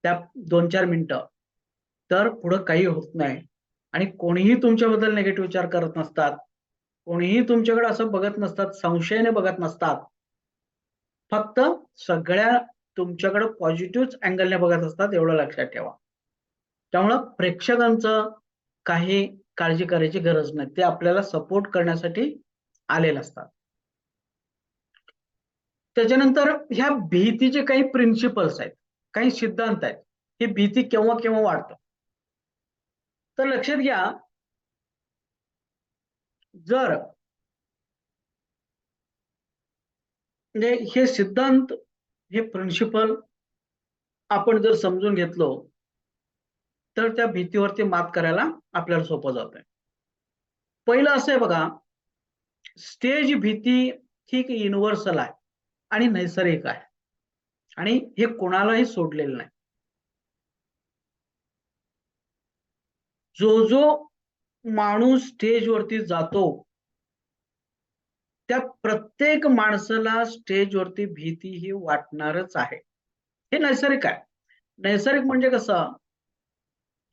Speaker 2: त्या 2-4 मिनिटं, तर पुढं काही होत नाही. आणि कोणीही तुमच्याबद्दल निगेटिव्ह विचार करत नसतात. कोणीही तुमच्याकडे असं बघत नसतात, संशयाने बघत नसतात. फक्त सगळ्या तुमच्याकडे पॉझिटिव्ह अँगलने बघत असतात, एवढं लक्षात ठेवा. त्यामुळं प्रेक्षकांचं काही काळजी करायची गरज नाही. ते आपल्याला सपोर्ट करण्यासाठी आलेले असतात. त्याच्यानंतर ह्या भीतीचे काही प्रिन्सिपल्स आहेत, काही सिद्धांत आहेत. ही भीती केव्हा केव्हा वाढतं. तर लक्षात घ्या, जर म्हणजे हे सिद्धांत, हे प्रिन्सिपल आपण जर समजून घेतलो, तर त्या भीतीवरती मात करायला आपल्याला सोपं जातंय. पहिलं असं आहे बघा, स्टेज भीती ही युनिव्हर्सल आहे आणि नैसर्गिक आहे आणि हे कोणालाही सोडलेलं नाही. जो माणूस स्टेजवरती जातो, त्या प्रत्येक माणसाला स्टेजवरती भीती ही वाटणारच आहे. हे नैसर्गिक आहे. नैसर्गिक म्हणजे कसं,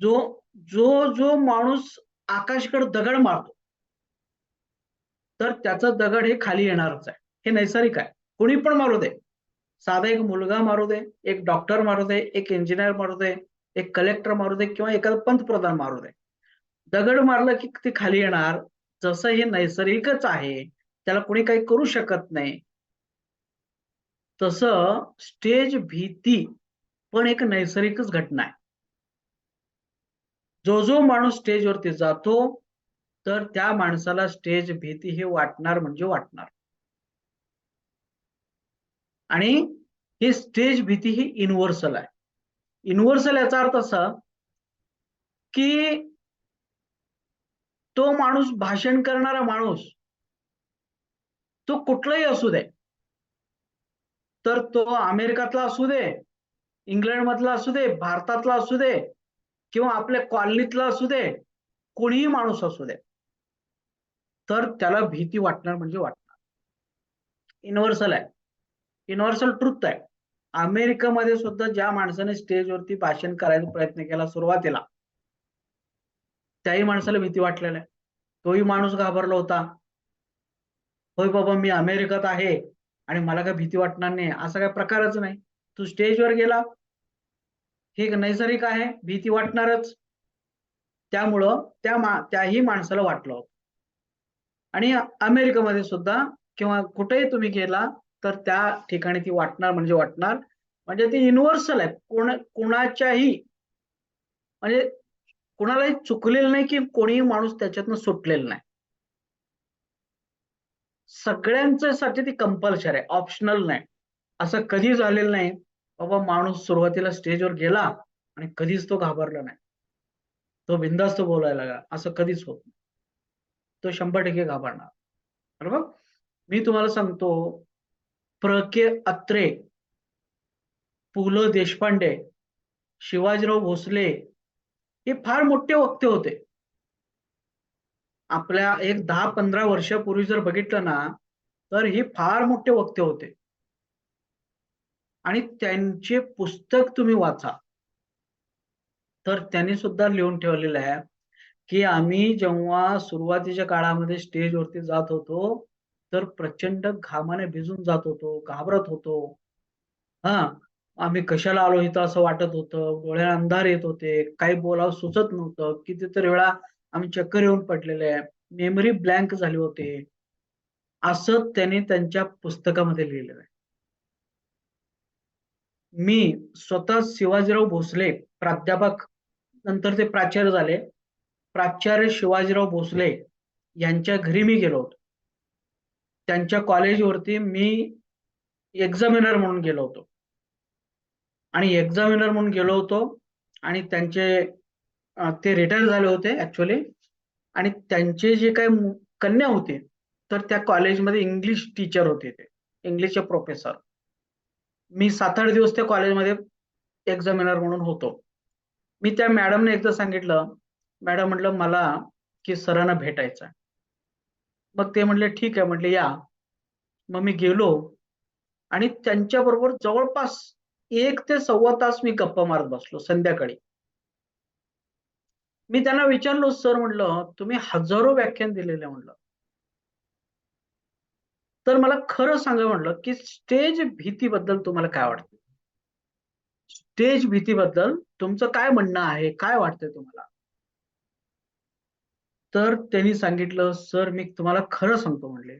Speaker 2: जो जो माणूस आकाशाकडे दगड मारतो, तर त्याचा दगड हे खाली येणारच आहे. हे नैसर्गिक आहे. कोणी पण मारू दे. साधा एक मुलगा मारू दे, एक डॉक्टर मारू दे, एक इंजिनियर मारू दे, एक कलेक्टर मारू दे किंवा एखादा पंतप्रधान मारू दे. दगड मारलं की ते खाली येणार. जसं हे नैसर्गिकच आहे, त्याला कोणी काही करू शकत नाही. तसं स्टेज भीती पण एक नैसर्गिकच घटना आहे. जो माणूस स्टेजवरती जातो, तर त्या माणसाला स्टेज भीती हे वाटणार म्हणजे वाटणार. आणि ही स्टेज भीती ही युनिव्हर्सल आहे. युनिव्हर्सल याचा अर्थ असा की तो माणूस, भाषण करणारा माणूस, तो कुठलाही असू दे. तर तो अमेरिकातला असू दे, इंग्लंड मधला असू दे, भारतातला असू दे किंवा आपल्या कॉलनीतला असू दे, कोणीही माणूस असू दे, तर त्याला भीती वाटणार म्हणजे वाटणार. युनिव्हर्सल आहे. युनिव्हर्सल ट्रुथ आहे. अमेरिकेमध्ये सुद्धा ज्या माणसाने स्टेजवरती भाषण करायचा प्रयत्न केला सुरुवातीला, त्याही माणसाला भीती वाटलेली आहे. तोही माणूस घाबरला होता. होय बाबा, मी अमेरिकेत आहे आणि मला काय भीती वाटणार नाही, असा काही प्रकारच नाही. तू स्टेजवर गेला, हे नैसर्गिक आहे, भीती वाटणारच. त्यामुळं त्याही माणसाला वाटलं होतं. आणि अमेरिकेमध्ये सुद्धा किंवा कुठेही तुम्ही गेला, तर त्या ठिकाणी ती वाटणार म्हणजे वाटणार. म्हणजे ती युनिव्हर्सल आहे. कोणाच्याही म्हणजे कोणालाही चुकलेलं नाही की कोणीही माणूस त्याच्यातनं सुटलेला नाही. सगळ्यांच्यासाठी ती कंपल्सरी आहे, ऑप्शनल नाही. असं कधी झालेलं नाही बाबा माणूस सुरुवातीला स्टेजवर गेला आणि कधीच तो घाबरला नाही. तो बिनधास्त बोलायला लागला, असं कधीच होत नाही. तो 100% घाबरणार. बरोबर? मी तुम्हाला सांगतो, प्र. के. अत्रे, पु. ल. देशपांडे, शिवाजीराव भोसले हे फार मोठे वक्ते होते. आपल्या एक 10-15 वर्षापूर्वी जर बघितलं ना, तर हे फार मोठे वक्ते होते. आणि त्यांचे पुस्तक तुम्ही वाचा, तर त्यांनी सुद्धा लिहून ठेवलेलं आहे की आम्ही जेव्हा सुरुवातीच्या काळामध्ये स्टेजवरती जात होतो, तर प्रचंड घामाने भिजून जात होतो, घाबरत होतो. हां, आम्ही कशाला आलो इथं असं वाटत होतं. डोळ्याला अंधार येत होते. काही बोलावं सुचत नव्हतं. कितीतरी वेळा आम्ही चक्कर येऊन पडलेले आहे. मेमरी ब्लँक झाली होती. असं त्यांनी त्यांच्या पुस्तकामध्ये लिहिलेलं आहे. मी स्वतः शिवाजीराव भोसले, प्राध्यापक नंतर ते प्राचार्य झाले. प्राचार्य शिवाजीराव भोसले यांच्या घरी मी गेलो होतो. त्यांच्या कॉलेजवरती मी एक्झामिनर म्हणून गेलो होतो. आणि एक्झामिनर म्हणून गेलो होतो आणि ते रिटायर झाले होते ऍक्च्युअली. आणि त्यांचे जे काही कन्या होते, तर त्या कॉलेजमध्ये इंग्लिश टीचर होते, ते इंग्लिशचे प्रोफेसर. मी 7-8 दिवस त्या कॉलेजमध्ये एक्झामिनर म्हणून होतो. मी त्या मॅडमने एकदा सांगितलं, मॅडम म्हटलं मला की सरांना भेटायचं आहे. मग ते म्हटले ठीक आहे, म्हटले या. मग मी गेलो आणि त्यांच्याबरोबर जवळपास 1 ते 1.25 तास मी गप्पा मारत बसलो संध्याकाळी. मी त्यांना विचारलो, सर म्हटलं तुम्ही हजारो व्याख्यान दिलेले म्हटलं, तर मला खरं सांगा म्हटलं की स्टेज भीतीबद्दल तुम्हाला काय वाटतं? स्टेज भीतीबद्दल तुमचं काय म्हणणं आहे, काय वाटतंय तुम्हाला? तर त्यांनी सांगितलं, सर मी तुम्हाला खरं सांगतो म्हटले,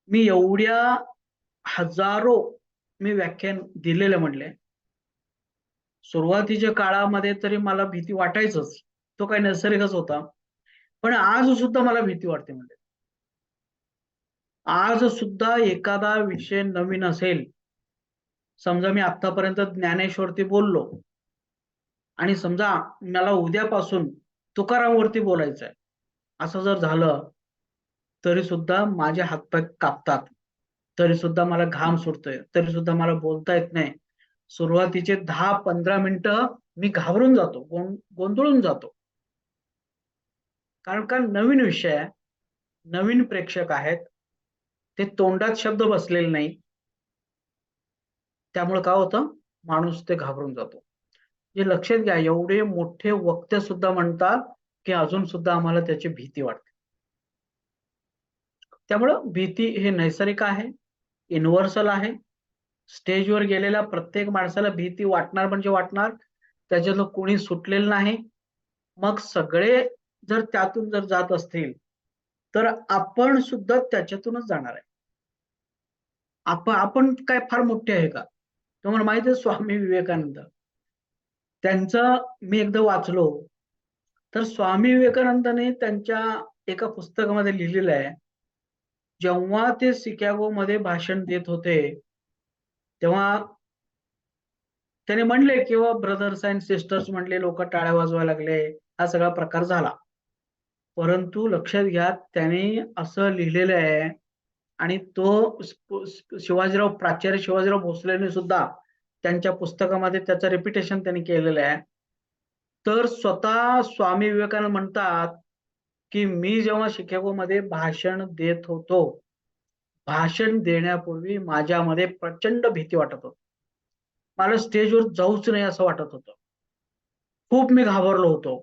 Speaker 2: मी एवढ्या हजारो मी व्याख्यान दिलेले म्हटले. सुरुवातीच्या काळामध्ये तरी मला भीती वाटायचंच, तो काही नैसर्गिकच होता. पण आज सुद्धा मला भीती वाटते म्हणजे. आज सुद्धा एखादा विषय नवीन असेल, समजा मी आतापर्यंत ज्ञानेश्वरती बोललो आणि समजा मला उद्यापासून तुकारामवरती बोलायचं आहे, असं जर झालं तरी सुद्धा माझे हातपाय कापतात, तरी सुद्धा मला घाम सुटतोय, तरी सुद्धा मला बोलता येत नाही. सुरुवातीचे 10-15 मिनिटं मी घाबरून जातो, गोंधळून जातो. कारण का नवीन विषय आहे, नवीन प्रेक्षक आहेत, ते तोंडात शब्द बसलेले नाही. त्यामुळे काय होतं, माणूस ते घाबरून जातो. हे लक्षात घ्या, एवढे मोठे वक्ते सुद्धा म्हणतात की अजून सुद्धा आम्हाला त्याची भीती वाटते. त्यामुळं भीती हे नैसर्गिक आहे, युनिव्हर्सल आहे. स्टेजवर गेलेल्या प्रत्येक माणसाला भीती वाटणार म्हणजे वाटणार, त्याच्यातलं कोणी सुटलेलं नाही. मग सगळे जर त्यातून जर जात असतील, तर आपण सुद्धा त्याच्यातूनच जाणार आहे. आपण काय फार मोठे आहे का? तुम्हाला माहिती आहे स्वामी विवेकानंद, त्यांचं मी एकदा वाचलो, तर स्वामी विवेकानंदाने त्यांच्या एका पुस्तकामध्ये लिहिलेलं आहे, जेव्हा ते शिकागोमध्ये भाषण देत होते, तेव्हा त्याने म्हणले किंवा ब्रदर्स अँड सिस्टर्स म्हणले, लोक टाळ्या वाजवायला लागले, हा सगळा प्रकार झाला. परंतु लक्षात घ्या, त्याने असं लिहिलेलं आहे आणि तो प्राचार्य शिवाजीराव भोसलेने सुद्धा त्यांच्या पुस्तकामध्ये त्याचं रिपिटेशन त्यांनी केलेलं आहे. तर स्वतः स्वामी विवेकानंद म्हणतात की मी जेव्हा शिकागोमध्ये भाषण देत होतो, भाषण देण्यापूर्वी माझ्यामध्ये प्रचंड भीती वाटत होती. मला स्टेजवर जाऊच नाही असं वाटत होतं. खूप मी घाबरलो होतो.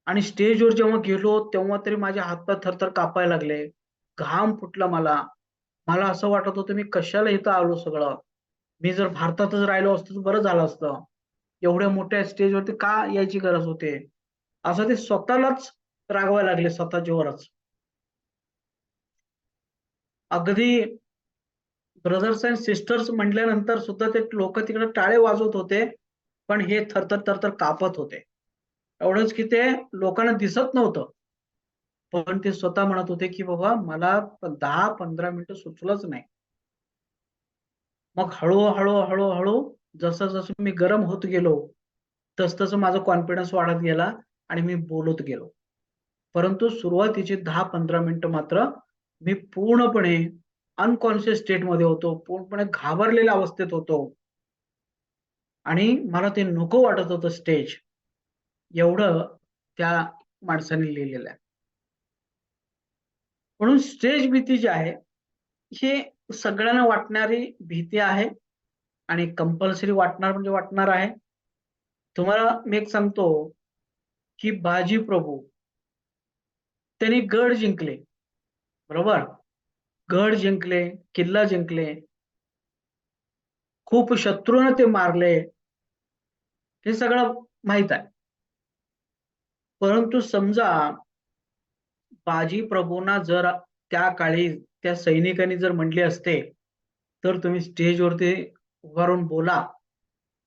Speaker 2: आणि स्टेजवर जेव्हा गेलो तेव्हा तरी माझे हातपाय थरथर कापायला लागले. घाम फुटला मला. मला असं वाटत होतं मी कशाला इथं आलो सगळं. मी जर भारतातच राहिलो असतो तर बरं झालं असतं. एवढ्या मोठ्या स्टेजवरती का यायची गरज होते? असं ते स्वतःलाच रागवायला लागले स्वतःच्यावरच. अगदी ब्रदर्स अँड सिस्टर्स म्हटल्यानंतर सुद्धा ते लोक तिकडे टाळे वाजवत होते, पण हे थरथर थरथर कापत होते. एवढंच की ते लोकांना दिसत नव्हतं, पण ते स्वतः म्हणत होते की बाबा मला 10-15 मिनिटं सुचलंच नाही. मग हळू जसं जसं मी गरम होत गेलो, तस तसं माझा कॉन्फिडन्स वाढत गेला आणि मी बोलत गेलो. परंतु सुरुवातीचे 10-15 मिनिटं मात्र मी पूर्णपणे अनकॉन्शियस स्टेटमध्ये होतो, पूर्णपणे घाबरलेल्या अवस्थेत होतो आणि मला ते नको वाटत होतं स्टेज. एवढं त्या माणसाने लिहिलेलं आहे. म्हणून स्टेज भीती जी आहे, ही सगळ्यांना वाटणारी भीती आहे आणि कंपल्सरी वाटणार म्हणजे वाटणार आहे. तुम्हाला मी एक सांगतो की बाजी प्रभू त्यांनी गड जिंकले, बरोबर? गड जिंकले, किल्ला जिंकले, खूप शत्रूंना ते मारले, हे सगळं माहित आहे. परंतु समजा बाजी प्रभूंना जर त्या काळी त्या सैनिकांनी जर म्हटले असते, तर तुम्ही स्टेजवरती उभारून बोला,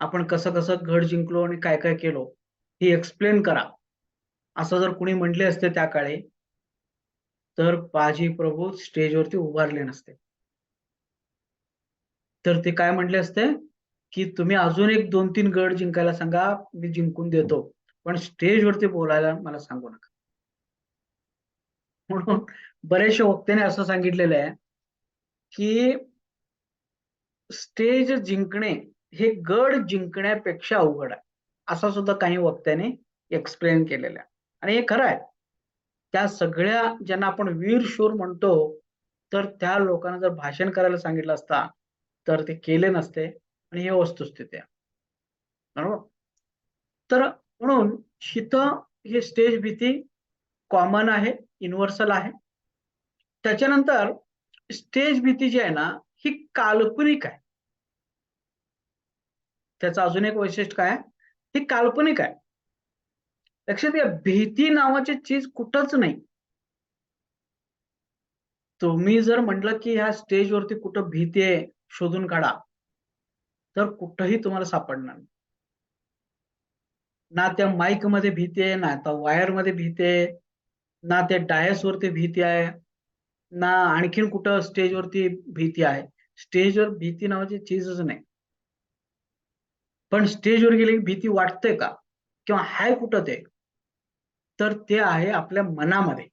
Speaker 2: आपण कसं कसं गड जिंकलो आणि काय काय केलो हे एक्सप्लेन करा, असं जर कुणी म्हटले असते त्या काळी, तर बाजी प्रभू स्टेजवरती उभारले नसते. तर ते काय म्हटले असते, की तुम्ही अजून एक 2-3 गड जिंकायला सांगा, मी जिंकून देतो. पण स्टेजवरती बोलायला मला सांगू नका. म्हणून बऱ्याचशा वक्त्याने असं सांगितलेलं आहे, की स्टेज जिंकणे हे गड जिंकण्यापेक्षा अवघड आहे. असा सुद्धा काही वक्त्याने एक्सप्लेन केलेला आहे. आणि हे खरं आहे. त्या सगळ्या ज्यांना आपण वीर शूर म्हणतो, तर त्या लोकांना जर भाषण करायला सांगितलं असता, तर ते केले नसते आणि हे वस्तुस्थिती आहे. बरोबर? तर म्हणून इथं हे स्टेज भीती कॉमन आहे, युनिव्हर्सल आहे. त्याच्यानंतर स्टेज भीती जी आहे ना, ही काल्पनिक आहे. त्याचं अजून एक वैशिष्ट्य काय आहे? ही काल्पनिक आहे. लक्षात घ्या, भीती नावाची चीज कुठंच नाही. तुम्ही जर म्हटलं, की ह्या स्टेजवरती कुठं भीती आहे, शोधून काढा, तर कुठंही तुम्हाला सापडणार नाही. ना त्या माईकमध्ये भीती आहे, ना त्या वायरमध्ये भीती आहे, ना त्या डायसवरती भीती आहे, ना आणखीन कुठं स्टेजवरती भीती आहे. स्टेजवर भीती नावाची चीजच नाही. पण स्टेजवर गेली की भीती वाटते का? किंवा आहे कुठं ते? तर ते आहे आपल्या मनामध्ये.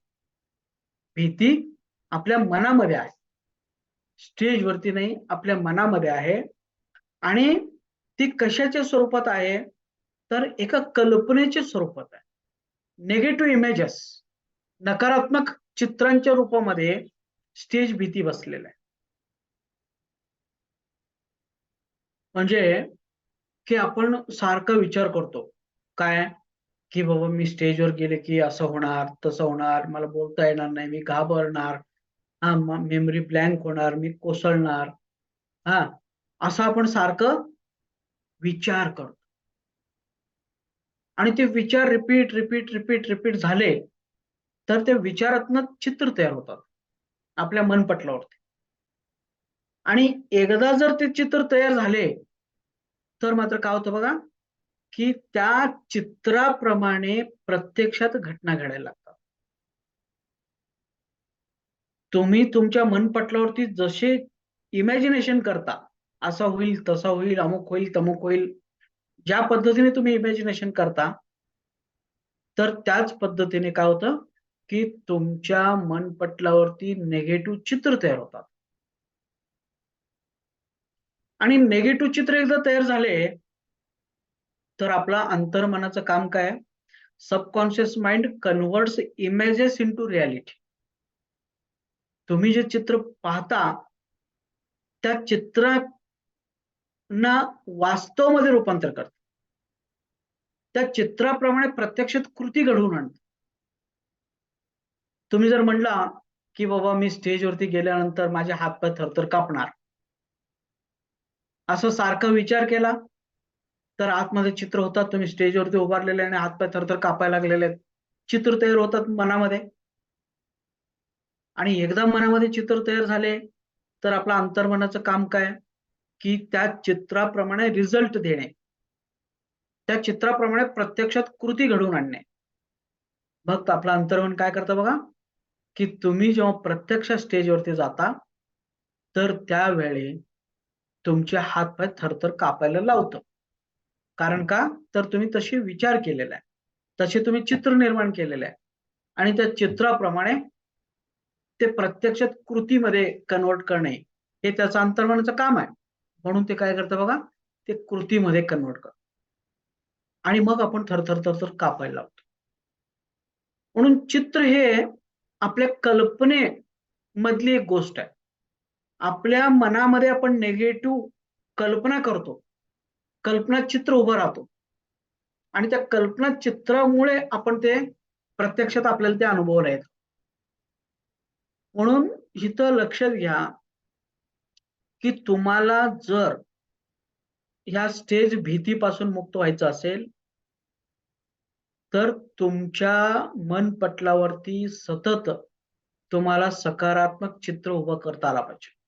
Speaker 2: भीती आपल्या मनामध्ये आहे. स्टेजवरती नाही, आपल्या मनामध्ये आहे. आणि ती कशाच्या स्वरूपात आहे? तर एका कल्पनेच्या स्वरूपात आहे. निगेटिव्ह इमेजेस, नकारात्मक चित्रांच्या रूपामध्ये स्टेज भीती बसलेला आहे. म्हणजे की आपण सारखा विचार करतो. काय? की बाबा मी स्टेजवर गेले की असं होणार, तसं होणार, मला बोलता येणार नाही, मी घाबरणार, हां, मेमरी ब्लँक होणार, मी कोसळणार. हां, असं आपण सारखं विचार करतो. आणि ते विचार रिपीट, रिपीट, रिपीट, रिपीट झाले, तर त्या विचारातनं चित्र तयार होतात आपल्या मनपटलावरती. आणि एकदा जर ते चित्र तयार झाले, तर मात्र काय होतं बघा, की त्या चित्राप्रमाणे प्रत्यक्षात घटना घडायला लागतात. तुम्ही तुमच्या मनपटलावरती जसे इमॅजिनेशन करता, असं होईल, तसं होईल, अमुक होईल, तमुक होईल. ज्या पद्धतीने तुम्ही इमॅजिनेशन करता, तर त्याच पद्धतीने काय होतं, की तुमच्या मनपटलावरती निगेटिव्ह चित्र तयार होतात. आणि निगेटिव्ह चित्र एकदा तयार झाले, तर आपला अंतर्मनाचं काम काय आहे? Subconscious mind converts images into reality. तुम्ही जे चित्र पाहता, त्या चित्रांना वास्तवमध्ये रूपांतर करतं. त्या चित्राप्रमाणे प्रत्यक्षात कृती घडवून आणतं. तुम्ही जर म्हणला, की बाबा मी स्टेजवरती गेल्यानंतर माझे हात-पाय थरथर कापणार. असं सारखा विचार केला, तर आतमध्ये चित्र होतात. तुम्ही स्टेजवरती उभारलेले आणि हात-पाय थरथर कापायला लागलेले आहेत. चित्र तयार होतात मनामध्ये. आणि एकदा मनामध्ये चित्र तयार झाले, तर आपलं अंतर्मनाचं काम काय? की त्या चित्राप्रमाणे रिझल्ट देणे. त्या चित्राप्रमाणे प्रत्यक्षात कृती घडवून आणणे. मग आपलं अंतर्मन काय करतं बघा, की तुम्ही जेव्हा प्रत्यक्ष स्टेजवरती जाता, तर त्यावेळी तुमचे हात-पाय थरथर कापायला लावतं. कारण का? तर तुम्ही तसे विचार केलेला आहे. तसे तुम्ही चित्र निर्माण केलेलं आहे. आणि त्या चित्राप्रमाणे ते प्रत्यक्षात कृतीमध्ये कन्व्हर्ट करणे, हे त्याचं अंतर्मनाचं काम आहे. म्हणून ते काय करतं बघा, ते कृतीमध्ये कन्व्हर्ट करतं. आणि मग आपण थरथर, थरथर कापायला लागतो. म्हणून चित्र हे आपल्या कल्पनेमधली एक गोष्ट आहे. आपल्या मनामध्ये आपण निगेटिव्ह कल्पना करतो. कल्पना चित्र उभं राहतो आणि त्या कल्पना चित्रामुळे आपण ते प्रत्यक्षात आपल्याला ते अनुभवायला येतं. म्हणून इथं लक्षात घ्या, की तुम्हाला जर ह्या स्टेज भीतीपासून मुक्त व्हायचं असेल, तर तुमच्या मनपटलावरती सतत तुम्हाला सकारात्मक चित्र उभं करता आला पाहिजे.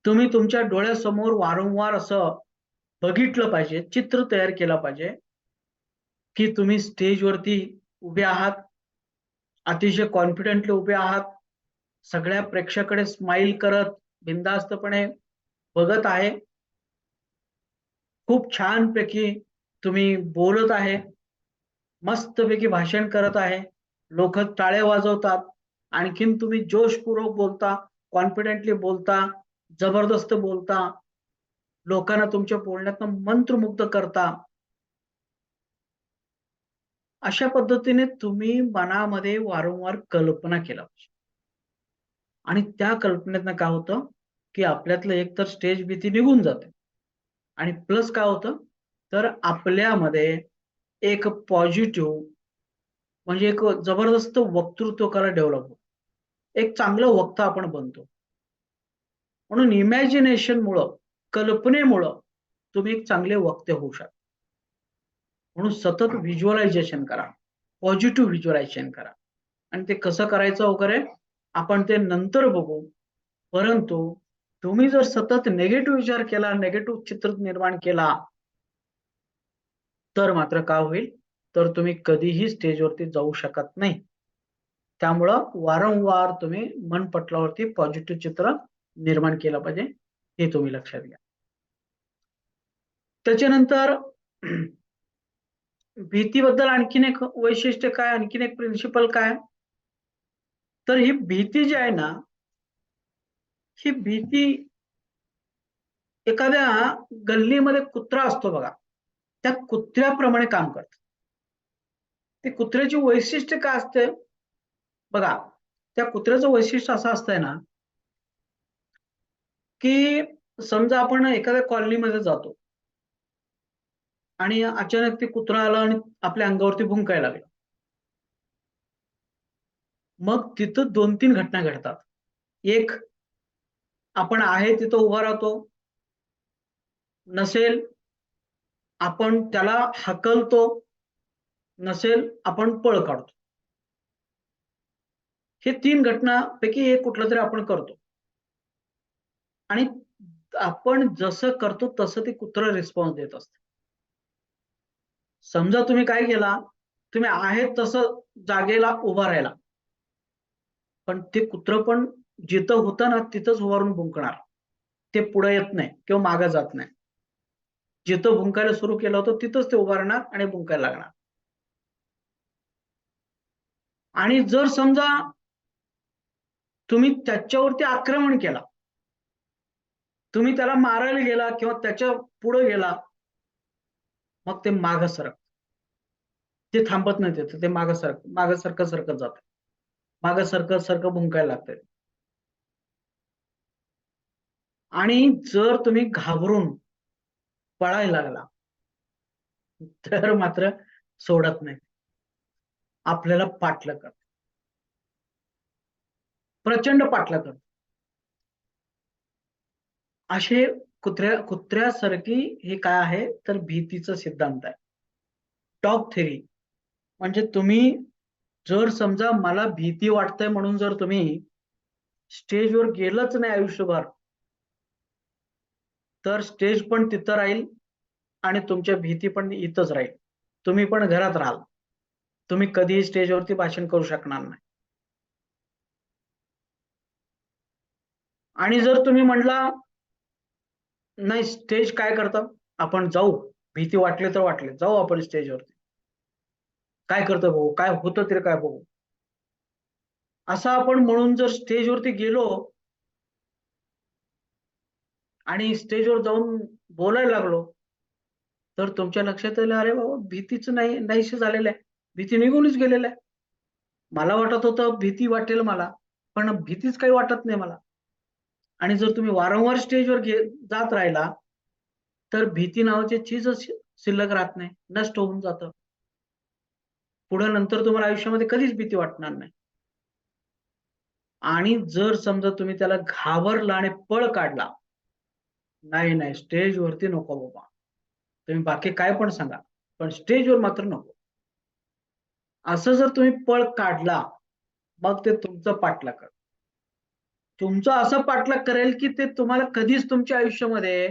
Speaker 2: तुम्ही तुमच्या डोळ्यासमोर वारंवार असं बघितलं पाहिजे, चित्र तयार केलं पाहिजे की तुम्ही स्टेजवरती उभे आहात, अतिशय कॉन्फिडेंटली उभे आहात, सगळ्या प्रेक्षकाकडे स्माइल करत बिनधास्तपणे बघत आहे, खूप छानपैकी तुम्ही बोलत आहे, मस्तपैकी भाषण करत आहे, लोक टाळ्या वाजवतात, आणखीन तुम्ही जोशपूर्वक बोलता, कॉन्फिडेंटली बोलता, जबरदस्त बोलता, लोकांना तुमच्या बोलण्यातनं मंत्रमुग्ध करता. अशा पद्धतीने तुम्ही मनामध्ये वारंवार कल्पना केला पाहिजे. आणि त्या कल्पनेतनं काय होतं, की आपल्यातलं एकतर स्टेज भीती निघून जाते आणि प्लस काय होतं, तर आपल्यामध्ये एक पॉझिटिव्ह म्हणजे एक जबरदस्त वक्तृत्व कला डेव्हलप होतो. एक चांगलं वक्ता आपण बनतो. म्हणून इमॅजिनेशनमुळं, कल्पनेमुळं तुम्ही एक चांगले वक्ते होऊ शकता. म्हणून सतत व्हिज्युअलायझेशन करा, पॉझिटिव्ह व्हिज्युअलायझेशन करा आणि ते कसं करायचं वगैरे आपण ते नंतर बघू. परंतु तुम्ही जर सतत निगेटिव्ह विचार केला, निगेटिव्ह चित्र निर्माण केला, तर मात्र काय होईल, तर तुम्ही कधीही स्टेजवरती जाऊ शकत नाही. त्यामुळं वारंवार तुम्ही मनपटलावरती पॉझिटिव्ह चित्र निर्माण केलं पाहिजे, हे तुम्ही लक्षात घ्या. त्याच्यानंतर भीतीबद्दल आणखीन एक वैशिष्ट्य काय, आणखीन एक प्रिन्सिपल काय, तर ही भीती जी आहे ना, ही भीती एखाद्या गल्लीमध्ये कुत्रा असतो बघा, त्या कुत्र्याप्रमाणे काम करतं. ते कुत्र्याची वैशिष्ट्य काय असते बघा, त्या कुत्र्याचं वैशिष्ट्य असं असतंय ना, की समजा आपण एखाद्या कॉलनीमध्ये जातो आणि अचानक ते कुत्रा आलं आणि आपल्या अंगावरती भुंकायला लागलं. मग तिथं 2-3 घटना घडतात. एक, आपण आहे तिथं उभा राहतो. नसेल, आपण त्याला हाकलतो. नसेल, आपण पळ काढतो. हे 3 घटनापैकी एक कुठलं तरी आपण करतो. आणि आपण जसं करतो तसं ते कुत्रं रिस्पॉन्स देत असतं. समजा तुम्ही काय केला, तुम्ही आहेत तसं जागेला उभा राहिला. पण ते कुत्रं पण जिथं होतं ना तिथंच उभारून भुंकणार. ते पुढे येत नाही किंवा मागे जात नाही. जिथं भुंकायला सुरू केलं होतं तिथंच ते उभा राहणार आणि भुंकायला लागणार. आणि जर समजा तुम्ही त्याच्यावरती आक्रमण केला, तुम्ही त्याला मारायला गेला किंवा त्याच्या पुढे गेला, मग ते मागं सरकतं. ते थांबत नाही तिथं. ते मागं सरकत जातं. मागं सरकत भुंकायला लागतंय. आणि जर तुम्ही घाबरून पळायला लागला, तर मात्र सोडत नाही. आपल्याला पाठलं करतं. प्रचंड पाठलं करतं. असे कुत्र्यासारखी हे काय आहे, तर भीतीचा सिद्धांत आहे. डॉग थेअरी म्हणजे तुम्ही जर समजा मला भीती वाटते म्हणून जर तुम्ही स्टेजवर गेलंच नाही आयुष्यभर, तर स्टेज पण तिथं राहील आणि तुमच्या भीती पण इथंच राहील. तुम्ही पण घरात राहाल. तुम्ही कधीही स्टेजवरती भाषण करू शकणार नाही. आणि जर तुम्ही म्हटला, नाही स्टेज काय करतं? आपण जाऊ. भीती वाटली तर वाटली. जाऊ आपण स्टेजवरती. काय करतं बघू, काय होतं तरी काय बघू. असं आपण म्हणून जर स्टेजवरती गेलो आणि स्टेजवर जाऊन बोलायला लागलो, तर तुमच्या लक्षात येईल, अरे बाबा भीतीच नाही नाहीशी झालेलं आहे. भीती निघूनच गेलेलं आहे. मला वाटत होतं भीती वाटेल मला, पण भीतीच काही वाटत नाही मला. आणि जर तुम्ही वारंवार स्टेजवर जात राहिला, तर भीती नावाची चीजच शिल्लक राहत नाही, नष्ट होऊन जातं. पुढे नंतर तुम्हाला आयुष्यामध्ये कधीच भीती वाटणार नाही. आणि जर समजा तुम्ही त्याला घाबरला आणि पळ काढला, नाही, नाही स्टेजवरती नको बाबा. तुम्ही बाकी काय पण सांगा, पण स्टेजवर मात्र नको. असं जर तुम्ही पळ काढला, मग ते तुमचं पाठलाग करतं. तुमचा असं पाठलाग करेल की ते तुम्हाला कधीच तुमच्या आयुष्यामध्ये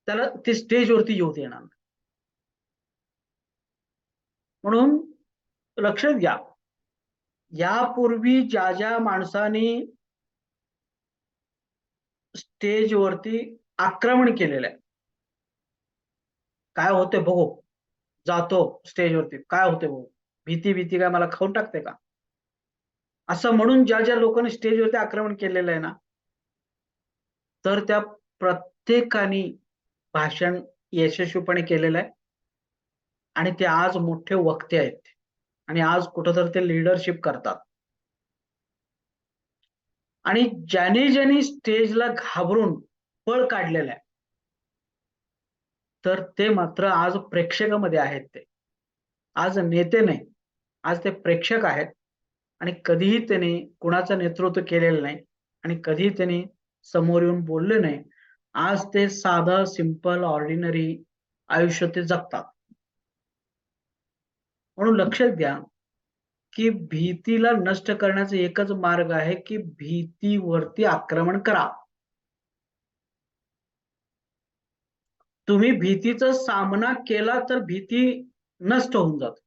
Speaker 2: त्याला ते स्टेजवरती येऊ देणार नाही. म्हणून लक्षात घ्या, यापूर्वी ज्या ज्या माणसांनी स्टेजवरती आक्रमण केलेलं आहे, काय होते बघू, जातो स्टेजवरती, काय होते बघू, भीती भीती काय मला खाऊन टाकते का, असं म्हणून ज्या ज्या लोकांनी स्टेजवरती आक्रमण केलेलं आहे ना, तर त्या प्रत्येकाने भाषण यशस्वीपणे केलेलं आहे आणि ते आज मोठे वक्ते आहेत आणि आज कुठंतरी ते लिडरशिप करतात. आणि ज्याने ज्याने स्टेजला घाबरून पळ काढलेला आहे, तर ते मात्र आज प्रेक्षकामध्ये आहेत. ते आज नेते नाही, आज ते प्रेक्षक आहेत. आणि कधीही त्यांनी कुणाचं नेतृत्व केलेलं नाही आणि कधीही त्यांनी समोर येऊन बोलले नाही. आज ते साधं सिंपल ऑर्डिनरी आयुष्य ते जगतात. म्हणून लक्षात घ्या, की भीतीला नष्ट करण्याचा एकच मार्ग आहे की भीतीवरती आक्रमण करा. तुम्ही भीतीचा सामना केला तर भीती नष्ट होऊन जाते.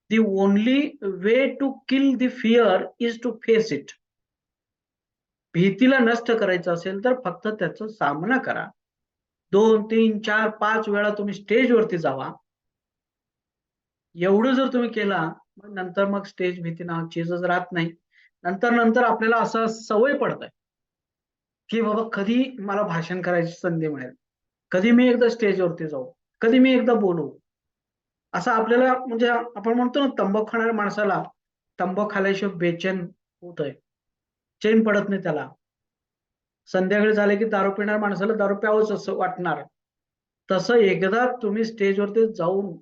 Speaker 2: The only way to kill the fear is to face it. भीतीला नष्ट करायचं असेल तर फक्त त्याचा सामना करा. 2, 3, 4, 5 वेळा तुम्ही स्टेजवरती जावा. एवढं जर तुम्ही केला, मग नंतर मग स्टेज भीती नावाची चीजच राहत नाही. नंतर आपल्याला असं सवय पडते, की बाबा कधी मला भाषण करायची संधी मिळेल, कधी मी एकदा स्टेजवरती जाऊ, कधी मी एकदा बोलू. असं आपल्याला म्हणजे आपण म्हणतो ना, तंबाखू खाणाऱ्या माणसाला तंबाखू खाल्ल्याशिवाय बेचैन होतंय, चैन पडत नाही त्याला. संध्याकाळी झाले की दारू पिणाऱ्या माणसाला दारू प्यावंच असं वाटणार. तसं एकदा तुम्ही स्टेजवरती जाऊन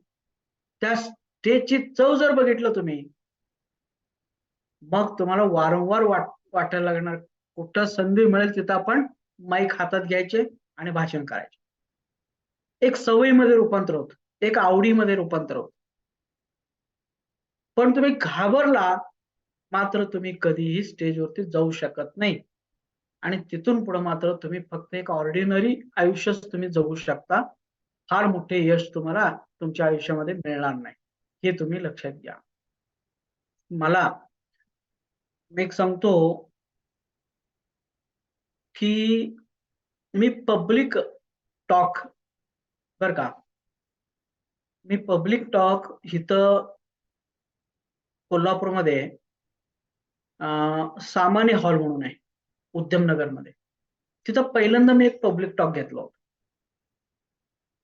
Speaker 2: त्या स्टेजची चव जर बघितलं तुम्ही, मग तुम्हाला वारंवार वाटायला लागणार, कुठं संधी मिळेल तिथं आपण माईक हातात घ्यायचे आणि भाषण करायचे. एक सवयीमध्ये रूपांतर होत, एक आवडीमध्ये रूपांतर होत. पण तुम्ही घाबरला मात्र तुम्ही कधीही स्टेजवरती जाऊ शकत नाही. आणि तिथून पुढे मात्र तुम्ही फक्त एक ऑर्डिनरी आयुष्यच तुम्ही जगू शकता. फार मोठे यश तुम्हाला तुमच्या आयुष्यामध्ये मिळणार नाही. हे तुम्ही लक्षात घ्या. मला मी एक सांगतो, की मी पब्लिक टॉक बरं का, मी पब्लिक टॉक इथं कोल्हापूरमध्ये सामान्य हॉल म्हणून आहे, उद्यमनगरमध्ये. तिथं पहिल्यांदा मी एक पब्लिक टॉक घेतला होता.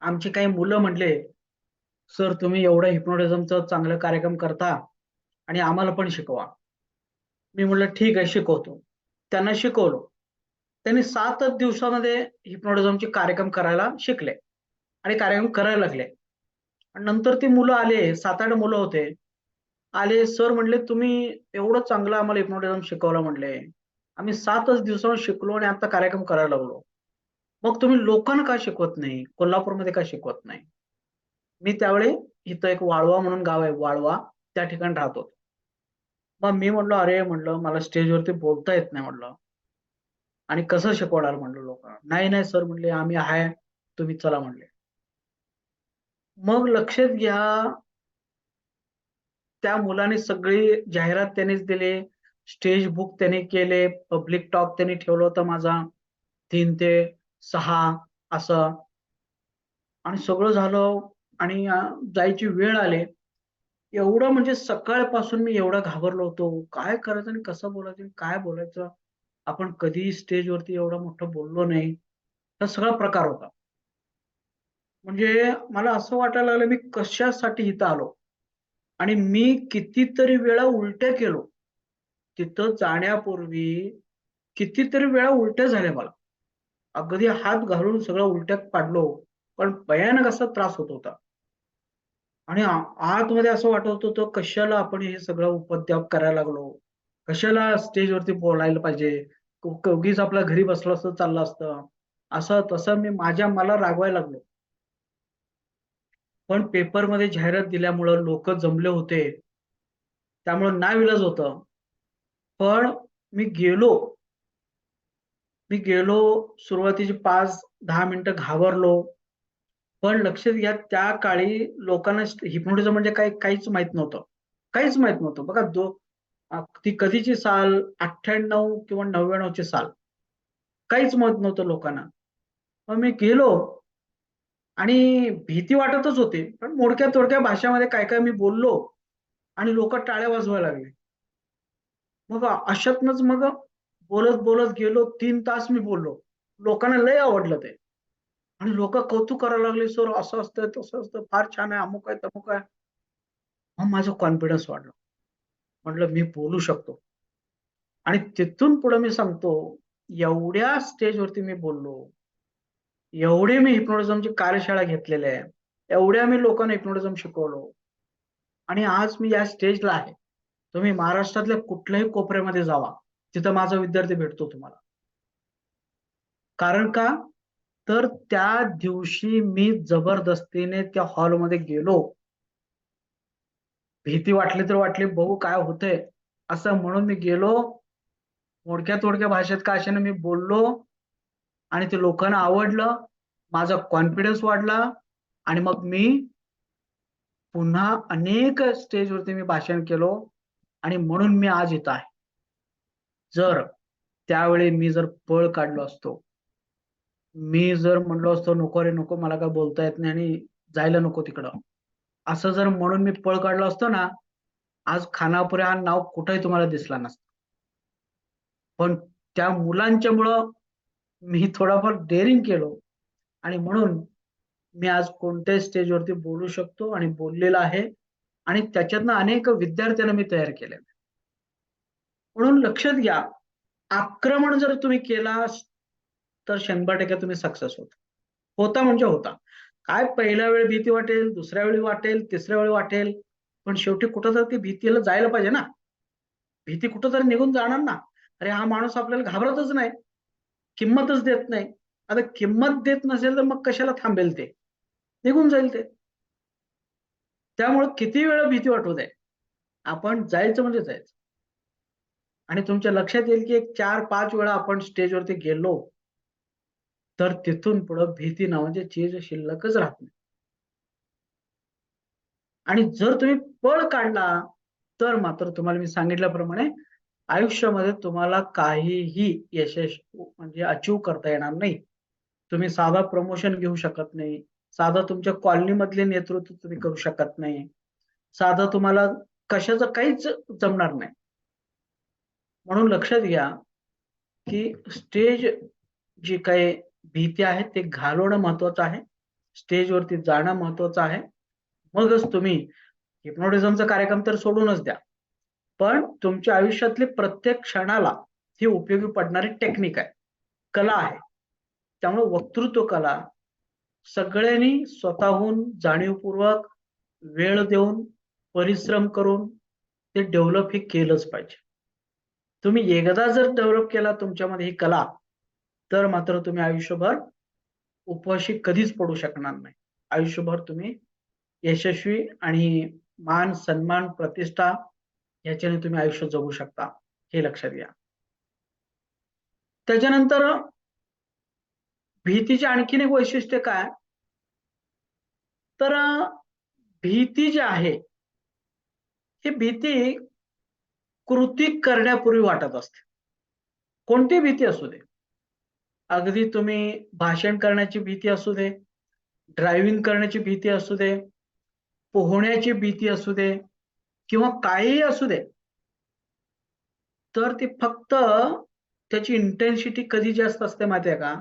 Speaker 2: आमची काही मुलं म्हटले, "सर तुम्ही एवढं हिप्नोटिझमचा चांगला कार्यक्रम करता आणि आम्हाला पण शिकवा." मी म्हटलं, "ठीक आहे, शिकवतो." त्यांना शिकवलं. त्यांनी 7च दिवसामध्ये हिप्नोटिझमचे कार्यक्रम करायला शिकले आणि कार्यक्रम करायला लागले. आणि नंतर ती मुलं आले, 7-8 मुलं होते. आले, "सर," म्हटले, "तुम्ही एवढं चांगलं आम्हाला हिप्नोटिझम शिकवलं," म्हटले. "आम्ही 7च दिवसावर शिकलो आणि आता कार्यक्रम करायला लागलो. मग तुम्ही लोकांना का शिकवत नाही? कोल्हापूरमध्ये का शिकवत नाही?" मी त्यावेळी इथं एक वाळवा म्हणून गाव आहे, वाळवा, त्या ठिकाणी राहतो. मग मी म्हटलं, "अरे," म्हटलं, "मला स्टेजवरती बोलता येत नाही," म्हटलं, "आणि कसं शिकवणार," म्हटलं, "लोकांना." "नाही, नाही सर," म्हटले, "आम्ही आहे, तुम्ही चला," म्हटले. मग लक्षात घ्या, त्या मुलाने सगळी जाहिरात त्यानेच दिली, स्टेज बुक त्याने केले, पब्लिक टॉक त्याने ठेवला होता माझा 3 ते 6 असं. आणि सगळं झालं आणि जायची वेळ आली. एवढं म्हणजे सकाळपासून मी एवढा घाबरलो होतो. काय करायचं आणि कसं बोलायचं आणि काय बोलायचं? आपण कधीही स्टेजवरती एवढं मोठं बोललो नाही. हा सगळा प्रकार होता. म्हणजे मला असं वाटायला लागलं, मी कशासाठी इथं आलो? आणि मी कितीतरी वेळा उलट्या केलो. तिथं जाण्यापूर्वी कितीतरी वेळा उलट्या झाल्या मला. अगदी हात घालून सगळं उलट्या काढलो. पण भयानक असा त्रास होत होता. आणि आतमध्ये असं वाटत होतं, कशाला आपण हे सगळं उपद्व्याप करायला लागलो? कशाला स्टेजवरती बोलायला पाहिजे? उगीच आपल्या घरी बसलो असतं चाललं असतं. असं तसं मी मला रागवायला लागलो. पण पेपरमध्ये जाहिरात दिल्यामुळं लोक जमले होते, त्यामुळं नाईलाज होतं. पण मी गेलो. मी गेलो, सुरुवातीची 5-10 मिनिटं घाबरलो. पण लक्षात घ्या, त्या काळी लोकांना हिप्नोटिझम म्हणजे काय काहीच माहित नव्हतं. काहीच माहित नव्हतं. बघा ती कधीची साल 98 किंवा 99 ची साल. काहीच माहित नव्हतं लोकांना. मग मी गेलो आणि भीती वाटतच होती. पण मोडक्या तोडक्या भाषेमध्ये काय काय मी बोललो आणि लोक टाळ्या वाजवायला लागले. मग अशातनच मग बोलत बोलत गेलो, 3 तास मी बोललो. लोकांना लय आवडलं ते. आणि लोक कौतुक करायला लागले, सर असं असतं तसं असतं, फार छान आहे, अमुक आहे तमुक आहे. मग माझं कॉन्फिडन्स वाढलं. म्हटलं मी बोलू शकतो. आणि तिथून पुढे मी सांगतो, एवढ्या स्टेजवरती मी बोललो, एवढे मी हिप्नोटिझमची कार्यशाळा घेतलेल्या आहे, एवढ्या मी लोकांना हिप्नोटिझम शिकवलो, आणि आज मी या स्टेजला आहे. तुम्ही महाराष्ट्रातल्या कुठल्याही कोपऱ्यामध्ये जावा, तिथं माझा विद्यार्थी भेटतो तुम्हाला. कारण का? तर त्या दिवशी मी जबरदस्तीने त्या हॉलमध्ये गेलो. भीती वाटली तर वाटली, बघू काय होतंय, असं म्हणून मी गेलो. मोडक्या तोडक्या भाषेत का अशाने मी बोललो आणि ते लोकांना आवडलं. माझा कॉन्फिडन्स वाढला आणि मग मी पुन्हा अनेक स्टेजवरती मी भाषण केलो आणि म्हणून मी आज इथं आहे. जर त्यावेळी मी जर पळ काढलो असतो, मी जर म्हणलो असतो नको रे नको, मला काय बोलता येत नाही आणि जायला नको तिकडं, असं जर म्हणून मी पळ काढलो असतो ना, आज खानापुरे हा नाव कुठेही तुम्हाला दिसला नसतं. पण त्या मुलांच्या मुळं मी थोडाफार डेअरिंग केलो आणि म्हणून मी आज कोणत्याही स्टेजवरती बोलू शकतो आणि बोललेला आहे. आणि त्याच्यातनं अनेक विद्यार्थ्यांना मी तयार केले. म्हणून लक्षात घ्या, आक्रमण जर तुम्ही केला तर 100% तुम्ही सक्सेस होता. होता म्हणजे होता. काय पहिल्या वेळी भीती वाटेल, दुसऱ्या वेळी वाटेल, तिसऱ्या वेळी वाटेल, पण शेवटी कुठं तर ती भीतीला जायला पाहिजे ना. भीती कुठं तरी निघून जाणार ना. अरे हा माणूस आपल्याला घाबरतच नाही, किंमतच देत नाही. आता किंमत देत नसेल तर मग कशाला थांबेल ते? निघून जाईल ते. त्यामुळे किती वेळा भीती वाटू दे, आपण जायचं म्हणजे जायचं. आणि तुमच्या लक्षात येईल की एक 4-5 वेळा आपण स्टेजवरती गेलो, तर तिथून पुढे भीती नावाची चीज शिल्लकच राहत नाही. आणि जर तुम्ही पळ काढला, तर मात्र तुम्हाला मी सांगितल्याप्रमाणे आयुष्यामध्ये तुम्हाला काहीही यशस्वी म्हणजे अचीव्ह करता येणार नाही. तुम्ही साधा प्रमोशन घेऊ शकत नाही. साधं तुमच्या कॉलनीमधले नेतृत्व तुम्ही करू शकत नाही. साधं तुम्हाला कशाचं काहीच जमणार नाही. म्हणून लक्षात घ्या, की स्टेज जी काही भीती आहे ते घालवणं महत्वाचं आहे. स्टेजवरती जाणं महत्वाचं आहे. मगच तुम्ही हिप्नोटिझमचा कार्यक्रम तर सोडूनच द्या. पण तुमच्या आयुष्यातली प्रत्येक क्षणाला ही उपयोगी पडणारी टेक्निक आहे, कला आहे. त्यामुळे वक्तृत्व कला सगळ्यांनी स्वतःहून जाणीवपूर्वक वेळ देऊन, परिश्रम करून ते डेव्हलप हे केलंच पाहिजे. तुम्ही एकदा जर डेव्हलप केला तुमच्यामध्ये ही कला, तर मात्र तुम्ही आयुष्यभर उपवाशी कधीच पडू शकणार नाही. आयुष्यभर तुम्ही यशस्वी आणि मान, सन्मान, प्रतिष्ठा याच्याने तुम्ही आयुष्य जगू शकता. हे लक्षात घ्या. त्याच्यानंतर भीतीचे आणखीन एक वैशिष्ट्य काय? तर भीती जी आहे, ही भीती कृती करण्यापूर्वी वाटत असते. कोणती भीती असू दे. अगदी तुम्ही भाषण करण्याची भीती असू दे, ड्रायव्हिंग करण्याची भीती असू दे, पोहण्याची भीती असू दे किंवा काहीही असू दे. तर ती फक्त त्याची इंटेन्सिटी कधी जास्त असते माहिती आहे का?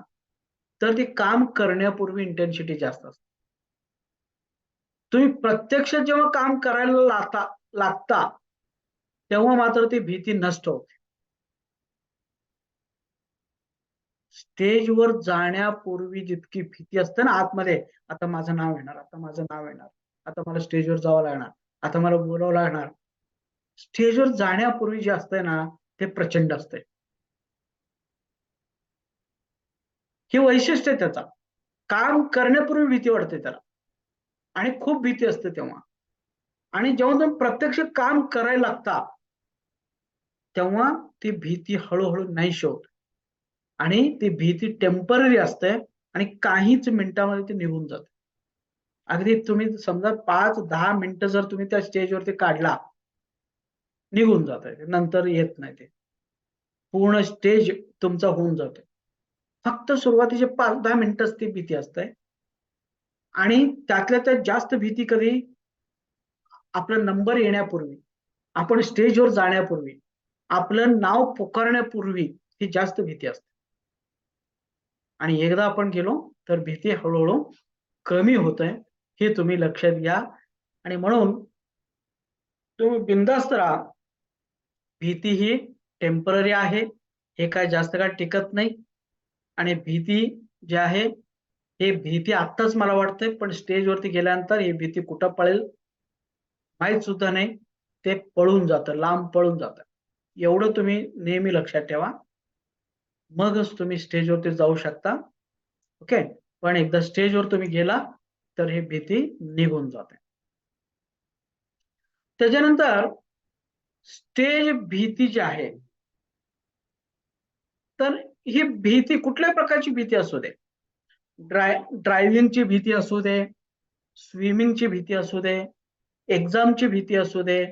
Speaker 2: तर ती काम करण्यापूर्वी इंटेन्सिटी जास्त असते. तुम्ही प्रत्यक्षात जेव्हा काम करायला लागता, तेव्हा मात्र ती भीती नष्ट होते. स्टेजवर जाण्यापूर्वी जितकी भीती असते ना आतमध्ये, आता माझं नाव येणार, आता माझं नाव येणार, आता मला स्टेजवर जावं लागणार, आता मला बोलावं लागणार. स्टेजवर जाण्यापूर्वी जे असतंय ना, ते प्रचंड असतंय. हे वैशिष्ट्य आहे त्याचा. काम करण्यापूर्वी भीती वाटते त्याला. आणि खूप भीती असते तेव्हा. आणि जेव्हा तुम्ही प्रत्यक्ष काम करायला लागता तेव्हा ती भीती हळूहळू नाहीशी होते आणि ती भीती टेम्पररी असते आणि काहीच मिनिटामध्ये ती निघून जाते. अगदी तुम्ही समजा 5-10 मिनिटं जर तुम्ही त्या स्टेजवरती काढला, निघून जात आहे, नंतर येत नाही ते. पूर्ण स्टेज तुमचा होऊन जातो. फक्त सुरुवातीचे 5-10 मिनिटच ती भीती असते आणि त्यातल्या त्यात जास्त भीती कधी आपला नंबर येण्यापूर्वी, आपण स्टेजवर जाण्यापूर्वी, आपलं नाव पुकारण्यापूर्वी ही जास्त भीती असते. आणि एकदा आपण गेलो तर भीती हळूहळू कमी होते, हे तुम्ही लक्षात घ्या. आणि म्हणून तुम्ही बिनधास्त राहा. भीती ही टेम्पररी आहे, हे काय जास्त काळ टिकत नाही. आणि भीती जी आहे, हे भीती आत्ताच मला वाटतंय, पण स्टेजवरती गेल्यानंतर ही भीती कुठं पळेल माहित सुद्धा नाही. ते पळून जातं, लांब पळून जातं. एवढं तुम्ही नेहमी लक्षात ठेवा. मगच तुम्ही स्टेजवरती जाऊ शकता. ओके. पण एकदा स्टेजवर तुम्ही गेला तर ही भीती निघून जाते. त्याच्यानंतर स्टेज भीती जी आहे, तर ही भीती कुठल्याही प्रकारची भीती असू दे, ड्रायव्हिंगची भीती असू दे, स्विमिंगची भीती असू दे, एक्झामची भीती असू दे,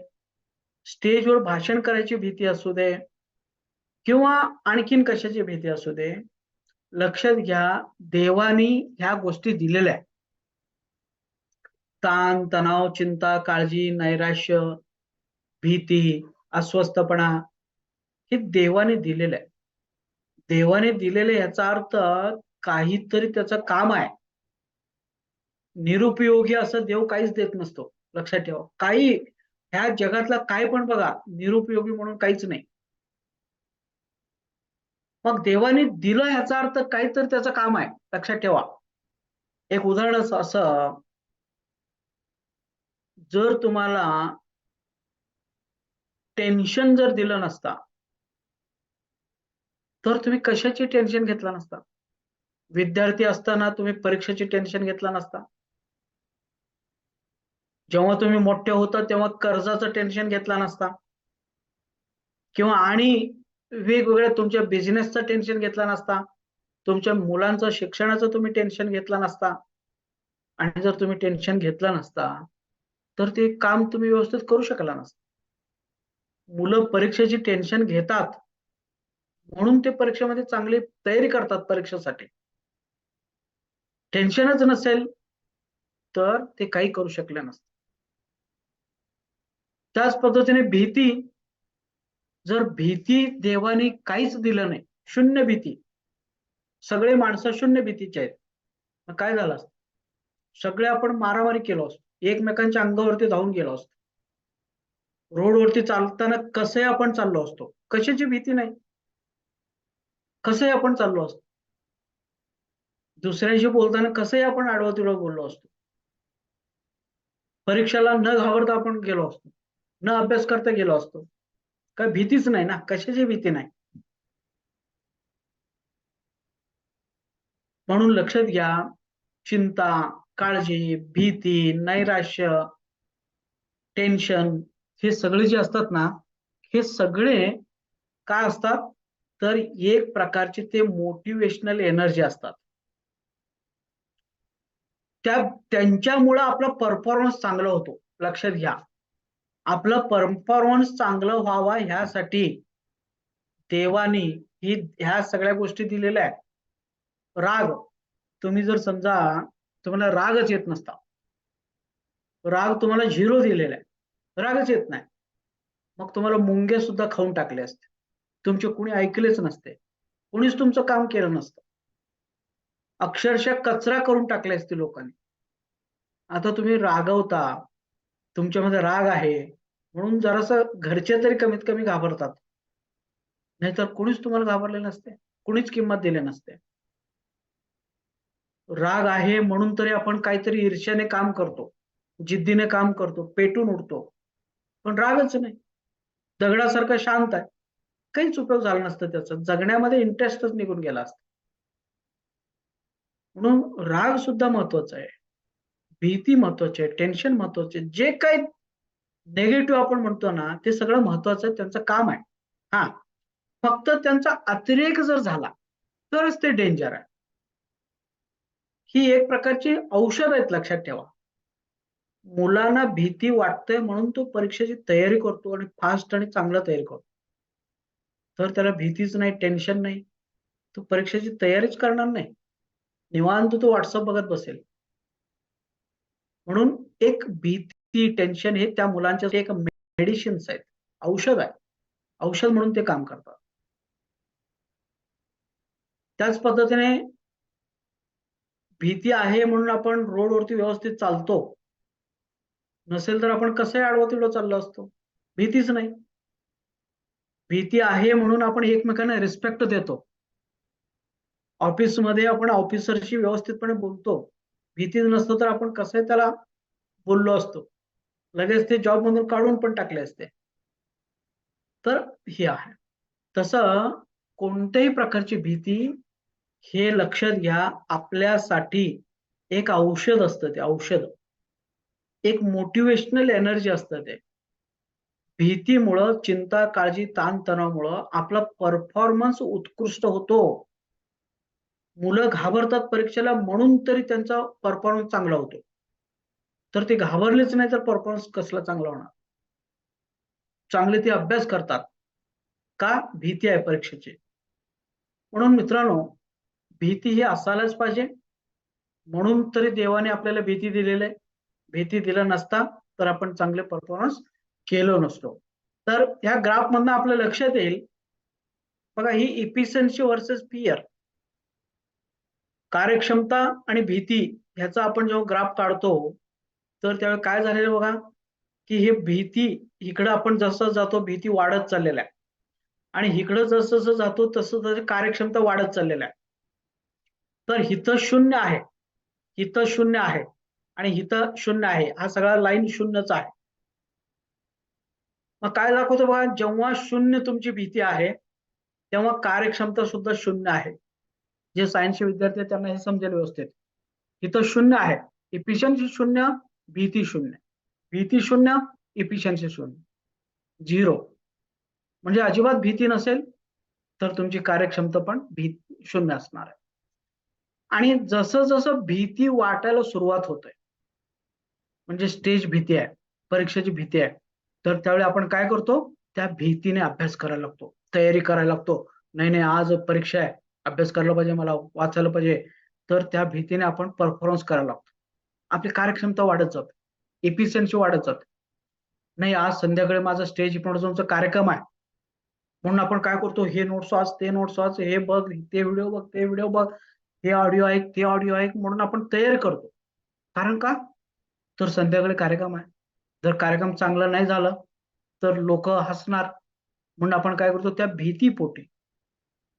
Speaker 2: स्टेजवर भाषण करायची भीती असू दे किंवा आणखीन कशाची भीती असू दे, लक्षात घ्या, देवानी ह्या गोष्टी दिलेल्या आहेत. ताण, तणाव, चिंता, काळजी, नैराश्य, भीती, अस्वस्थपणा हे देवाने दिलेलं आहे. देवाने दिलेलं याचा अर्थ काहीतरी त्याचं काम आहे. निरुपयोगी असं देव काहीच देत नसतो. लक्षात ठेवा. काही ह्या जगातला काय पण बघा, निरुपयोगी म्हणून काहीच नाही. मग देवाने दिलं ह्याचा अर्थ काहीतरी त्याचं काम आहे. लक्षात ठेवा. एक उदाहरण असं, जर तुम्हाला टेन्शन जर दिलं नसता, तर तुम्ही कशाची टेन्शन घेतला नसता? विद्यार्थी असताना तुम्ही परीक्षेची टेन्शन घेतला नसता. जेव्हा तुम्ही मोठे होता तेव्हा कर्जाचं टेन्शन घेतला नसता किंवा आणि वेगवेगळ्या तुमच्या बिझनेसचं टेन्शन घेतला नसता. तुमच्या मुलांचं शिक्षणाचं तुम्ही टेन्शन घेतला नसता. आणि जर तुम्ही टेन्शन घेतला नसता, तर ते काम तुम्ही व्यवस्थित करू शकला नसता. मुलं परीक्षेची टेन्शन घेतात, म्हणून ते परीक्षेमध्ये चांगली तयारी करतात परीक्षेसाठी. टेन्शनच नसेल, तर ते काही करू शकले नसते. त्याच पद्धतीने भीती, जर भीती देवाने काहीच दिलं नाही, शून्य भीती, सगळे माणसं शून्य भीतीचे आहेत, मग काय झालं असतं? सगळे आपण मारामारी केलो असतो, एकमेकांच्या अंगावरती धावून गेलो असतो. रोडवरती चालताना कसंही आपण चाललो असतो, कशाची भीती नाही, कसंही आपण चाललो असतो. दुसऱ्याशी बोलताना कसंही आपण आडवं तिडवं बोललो असतो. परीक्षेला न घाबरता आपण गेलो असतो, न अभ्यास करता गेलो असतो. काही भीतीच नाही ना, कशाची भीती नाही. म्हणून लक्षात घ्या, चिंता, काळजी, भीती, नैराश्य, टेन्शन हे सगळे जे असतात ना, हे सगळे काय असतात, तर एक प्रकारचे ते मोटिवेशनल एनर्जी असतात. त्यांच्यामुळं आपला परफॉर्मन्स चांगला होतो. लक्षात घ्या. आपला परफॉर्मन्स चांगला व्हावा ह्यासाठी देवानी ह्या सगळ्या गोष्टी दिलेल्या आहेत. राग, तुम्ही जर समजा तुम्हाला रागच येत नसता, राग तुम्हाला 0 दिलेला आहे, रागच येत नाही, मग तुम्हाला मुंग्या सुद्धा खाऊन टाकले असते, तुमचे कुणी ऐकलेच नसते, कुणीच तुमचं काम केलं नसतं, अक्षरशः कचरा करून टाकले असते लोकांनी. आता तुम्ही रागवता, तुमच्यामध्ये राग आहे म्हणून जरासं घरचे तरी कमीत कमी घाबरतात, नाहीतर कुणीच तुम्हाला घाबरले नसते, कुणीच किंमत दिली नसते. राग आहे म्हणून तरी आपण काहीतरी ईर्ष्याने काम करतो, जिद्दीने काम करतो, पेटून उठतो. पण रागच नाही, दगडासारखं शांत आहे, काहीच उपयोग झाला नसतं त्याचा, जगण्यामध्ये इंटरेस्टच निघून गेला असता. म्हणून राग सुद्धा महत्वाचा आहे. भीती महत्वाची आहे, टेन्शन महत्वाचे, जे काही नेगेटिव्ह आपण म्हणतो ना ते सगळं महत्वाचं आहे, त्यांचं काम आहे. हा, फक्त त्यांचा अतिरेक जर झाला तरच ते डेंजर आहे. ही एक प्रकारची औषध आहेत, लक्षात ठेवा. मुलांना भीती वाटते म्हणून तो परीक्षेची तयारी करतो आणि फास्ट आणि चांगलं तयारी करतो. तर त्याला भीतीच नाही, टेन्शन नाही, तो परीक्षेची तयारीच करणार नाही. निवांत तो व्हॉट्सअप बघत बसेल. म्हणून एक भीती, टेन्शन हे त्या मुलांच्या एक मेडिसिन्स आहेत, औषध आहे. औषध म्हणून ते काम करतात. त्याच पद्धतीने भीती आहे म्हणून आपण रोडवरती व्यवस्थित चालतो. नसेल तर आपण कसंही आडवं-तिडवं चाललो असतो. भीतीच नाही. भीती आहे म्हणून आपण एकमेकांना रिस्पेक्ट देतो. ऑफिसमध्ये आपण ऑफिसरशी व्यवस्थितपणे बोलतो. भीतीच नसतं तर आपण कसंही त्याला बोललो असतो. लगेच ते जॉबमधून काढून पण टाकले असते. तर हे आहे. तसं कोणत्याही प्रकारची भीती, हे लक्षात घ्या, आपल्यासाठी एक औषध असतं ते औषध. एक मोटिव्हेशनल एनर्जी असतं ते. भीतीमुळं, चिंता, काळजी, ताण-तणावामुळं आपला परफॉर्मन्स उत्कृष्ट होतो. मुलं घाबरतात परीक्षेला म्हणून तरी त्यांचा परफॉर्मन्स चांगला होतो. तर ते घाबरलेच नाही तर परफॉर्मन्स कसला चांगला होणार? चांगले ते अभ्यास करतात. का? भीती आहे परीक्षेची. म्हणून मित्रांनो, भीती ही असायलाच पाहिजे. म्हणून तरी देवाने आपल्याला भीती दिलेली आहे. भीती दिला नसता तर आपण चांगले परफॉर्मन्स केलो नसतो. तर ह्या ग्राफमधनं आपल्या लक्षात येईल, बघा, ही इफिशियन्सी व्हर्सेस फिअर, कार्यक्षमता आणि भीती ह्याचा आपण जेव्हा ग्राफ काढतो, तर त्यावेळी काय झालेलं बघा, की हे भीती इकडं आपण जसं जातो भीती वाढत चाललेला आहे आणि इकडं जसं जातो तसं तसं कार्यक्षमता वाढत चाललेला आहे. तर हिथं 0 आहे, इथं 0 आहे आणि इथं 0 आहे. हा सगळा लाईन 0च आहे. मग काय दाखवतो बघा, जेव्हा 0 तुमची भीती आहे, तेव्हा कार्यक्षमता सुद्धा 0 आहे. जे सायन्सचे विद्यार्थी आहेत त्यांना हे समजेल व्यवस्थित. इथं 0 आहे. इफिशियन्सी 0, भीती 0. भीती 0, इफिशियन्सी 0. 0. म्हणजे अजिबात भीती नसेल, तर तुमची कार्यक्षमता पण 0 असणार आहे. आणि जसं-जसं भीती वाटायला सुरुवात होते, म्हणजे स्टेज भीती आहे, परीक्षेची भीती आहे, तर त्यावेळी आपण काय करतो? त्या भीतीने अभ्यास करायला लागतो, तयारी करायला लागतो. नाही, नाही, आज परीक्षा आहे, अभ्यास करायला पाहिजे, मला वाचायला पाहिजे. तर त्या भीतीने आपण परफॉर्मन्स करायला लागतो. आपली कार्यक्षमता वाढत जाते, एफिशियन्सी वाढत जाते. नाही, आज संध्याकाळी माझा स्टेज हिप्नोटिझमचा कार्यक्रम आहे. म्हणून आपण काय करतो? हे नोट्स वाच, ते नोट्स वाच, हे बघ, ते व्हिडिओ बघ, ते व्हिडिओ बघ, हे ऑडिओ ऐक, ते ऑडिओ ऐक, म्हणून आपण तयारी करतो. कारण का? तर संध्याकाळी कार्यक्रम आहे. जर कार्यक्रम चांगला नाही झाला, तर लोकं हसणार. म्हणून आपण काय करतो? त्या भीतीपोटी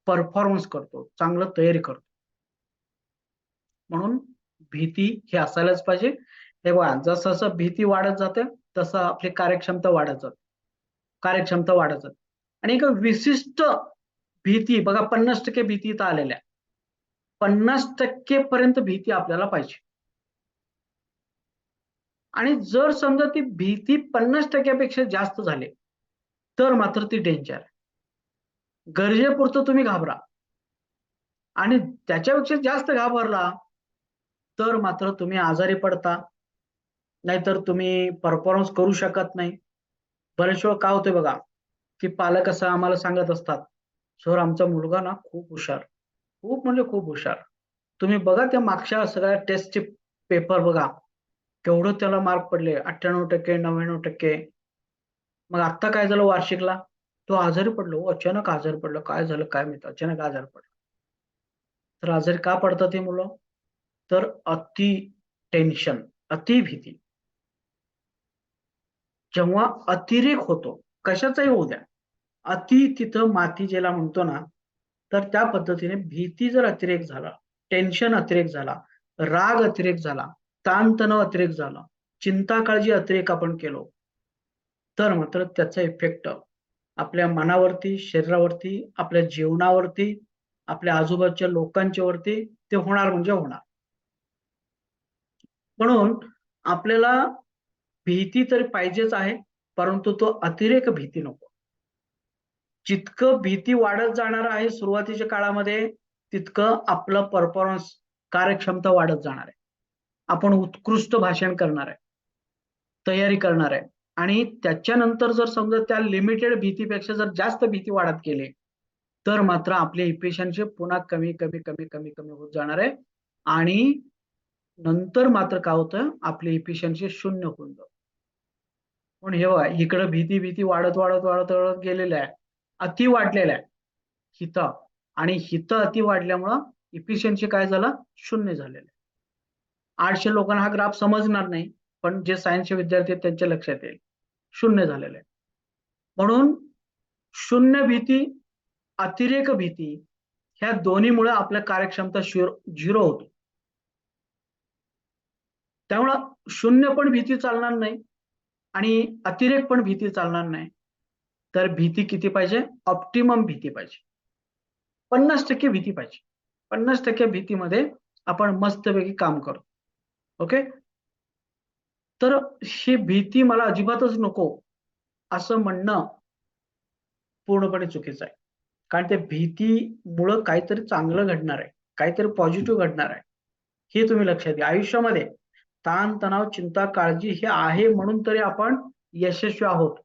Speaker 2: परफॉर्मन्स करतो, चांगलं तयारी करतो. म्हणून भीती ही असायलाच पाहिजे. हे बघा, जसं-जसं भीती वाढत जाते, तसं आपली कार्यक्षमता वाढत जाते. कार्यक्षमता वाढत जाते. आणि एक विशिष्ट भीती बघा, 50% भीती इथं आलेल्या आहे. 50% पर्यंत भीती आपल्याला पाहिजे. आणि जर समजा ती भीती 50% पेक्षा जास्त झाली, तर मात्र ती डेंजर आहे. गरजेपुरतं तुम्ही घाबरा आणि त्याच्यापेक्षा जास्त घाबरला, तर मात्र तुम्ही आजारी पडता, नाहीतर तुम्ही परफॉर्मन्स करू शकत नाही. बऱ्याच वेळा काय होतंय बघा, की पालक असं आम्हाला सांगत असतात, "सर, आमचा मुलगा ना खूप हुशार, खूप म्हणजे खूप हुशार. तुम्ही बघा त्या मागच्या सगळ्या टेस्टचे पेपर बघा, केवढं त्याला मार्क पडले, 98%, 99%. मग आत्ता काय झालं वार्षिकला? तो आजारी पडला हो, अचानक आजारी पडला. काय झालं काय माहीत? अचानक आजारी पडला." तर आजारी का पडतात ही मुलं? तर अति टेन्शन, अति भीती. जेव्हा अतिरेक होतो, कशाचाही होऊ द्या, अति तिथं माती ज्याला म्हणतो ना, तर त्या पद्धतीने भीती जर अतिरेक झाला, टेन्शन अतिरेक झाला, राग अतिरेक झाला, ताणतणाव अतिरेक झाला, चिंता काळजी अतिरेक आपण केलो, तर मात्र त्याचा इफेक्ट आपल्या मनावरती, शरीरावरती, आपल्या जीवनावरती, आपल्या आजूबाजूच्या लोकांच्या वरती ते होणार म्हणजे होणार. म्हणून आपल्याला भीती तर पाहिजेच आहे, परंतु तो अतिरेक भीती नको. जितकं भीती वाढत जाणार आहे सुरुवातीच्या काळामध्ये, तितकं आपलं परफॉर्मन्स, कार्यक्षमता वाढत जाणार आहे. आपण उत्कृष्ट भाषण करणार आहे, तयारी करणार आहे. आणि त्याच्यानंतर जर समजा त्या लिमिटेड भीतीपेक्षा जर जास्त भीती वाढत गेली, तर मात्र आपली इफिशियन्सी पुन्हा कमी कमी कमी कमी कमी होत जाणार आहे. आणि नंतर मात्र काय होतं, आपली इफिशियन्सी शून्य होऊन जाते. पण हे बघा, इकडं भीती भीती वाढत वाढत वाढत वाढत गेलेल्या आहे, अति वाढलेल्या आहे हितं. आणि हितं अति वाढल्यामुळं इफिशियन्सी काय झालं, शून्य झालेलं आहे. 800 लोकांना हा ग्राफ समजणार नाही, पण जे सायन्सचे विद्यार्थी आहेत त्यांच्या लक्षात येईल, शून्य झालेलं आहे. म्हणून शून्य भीती, अतिरेक भीती, ह्या दोन्हीमुळे आपल्या कार्यक्षमता झिरो होतो. त्यामुळं शून्य पण भीती चालणार नाही आणि अतिरेक पण भीती चालणार नाही. तर भीती किती पाहिजे, ऑप्टिमम भीती पाहिजे, 50% भीती पाहिजे. 50% भीतीमध्ये आपण मस्तपैकी काम करतो. ओके. तर ही भीती मला अजिबातच नको असं म्हणणं पूर्णपणे चुकीचं आहे. कारण त्या भीतीमुळं काहीतरी चांगलं घडणार आहे, काहीतरी पॉझिटिव्ह घडणार आहे, हे तुम्ही लक्षात घ्या. आयुष्यामध्ये ताण तणाव, चिंता, काळजी हे आहे म्हणून तरी आपण यशस्वी आहोत.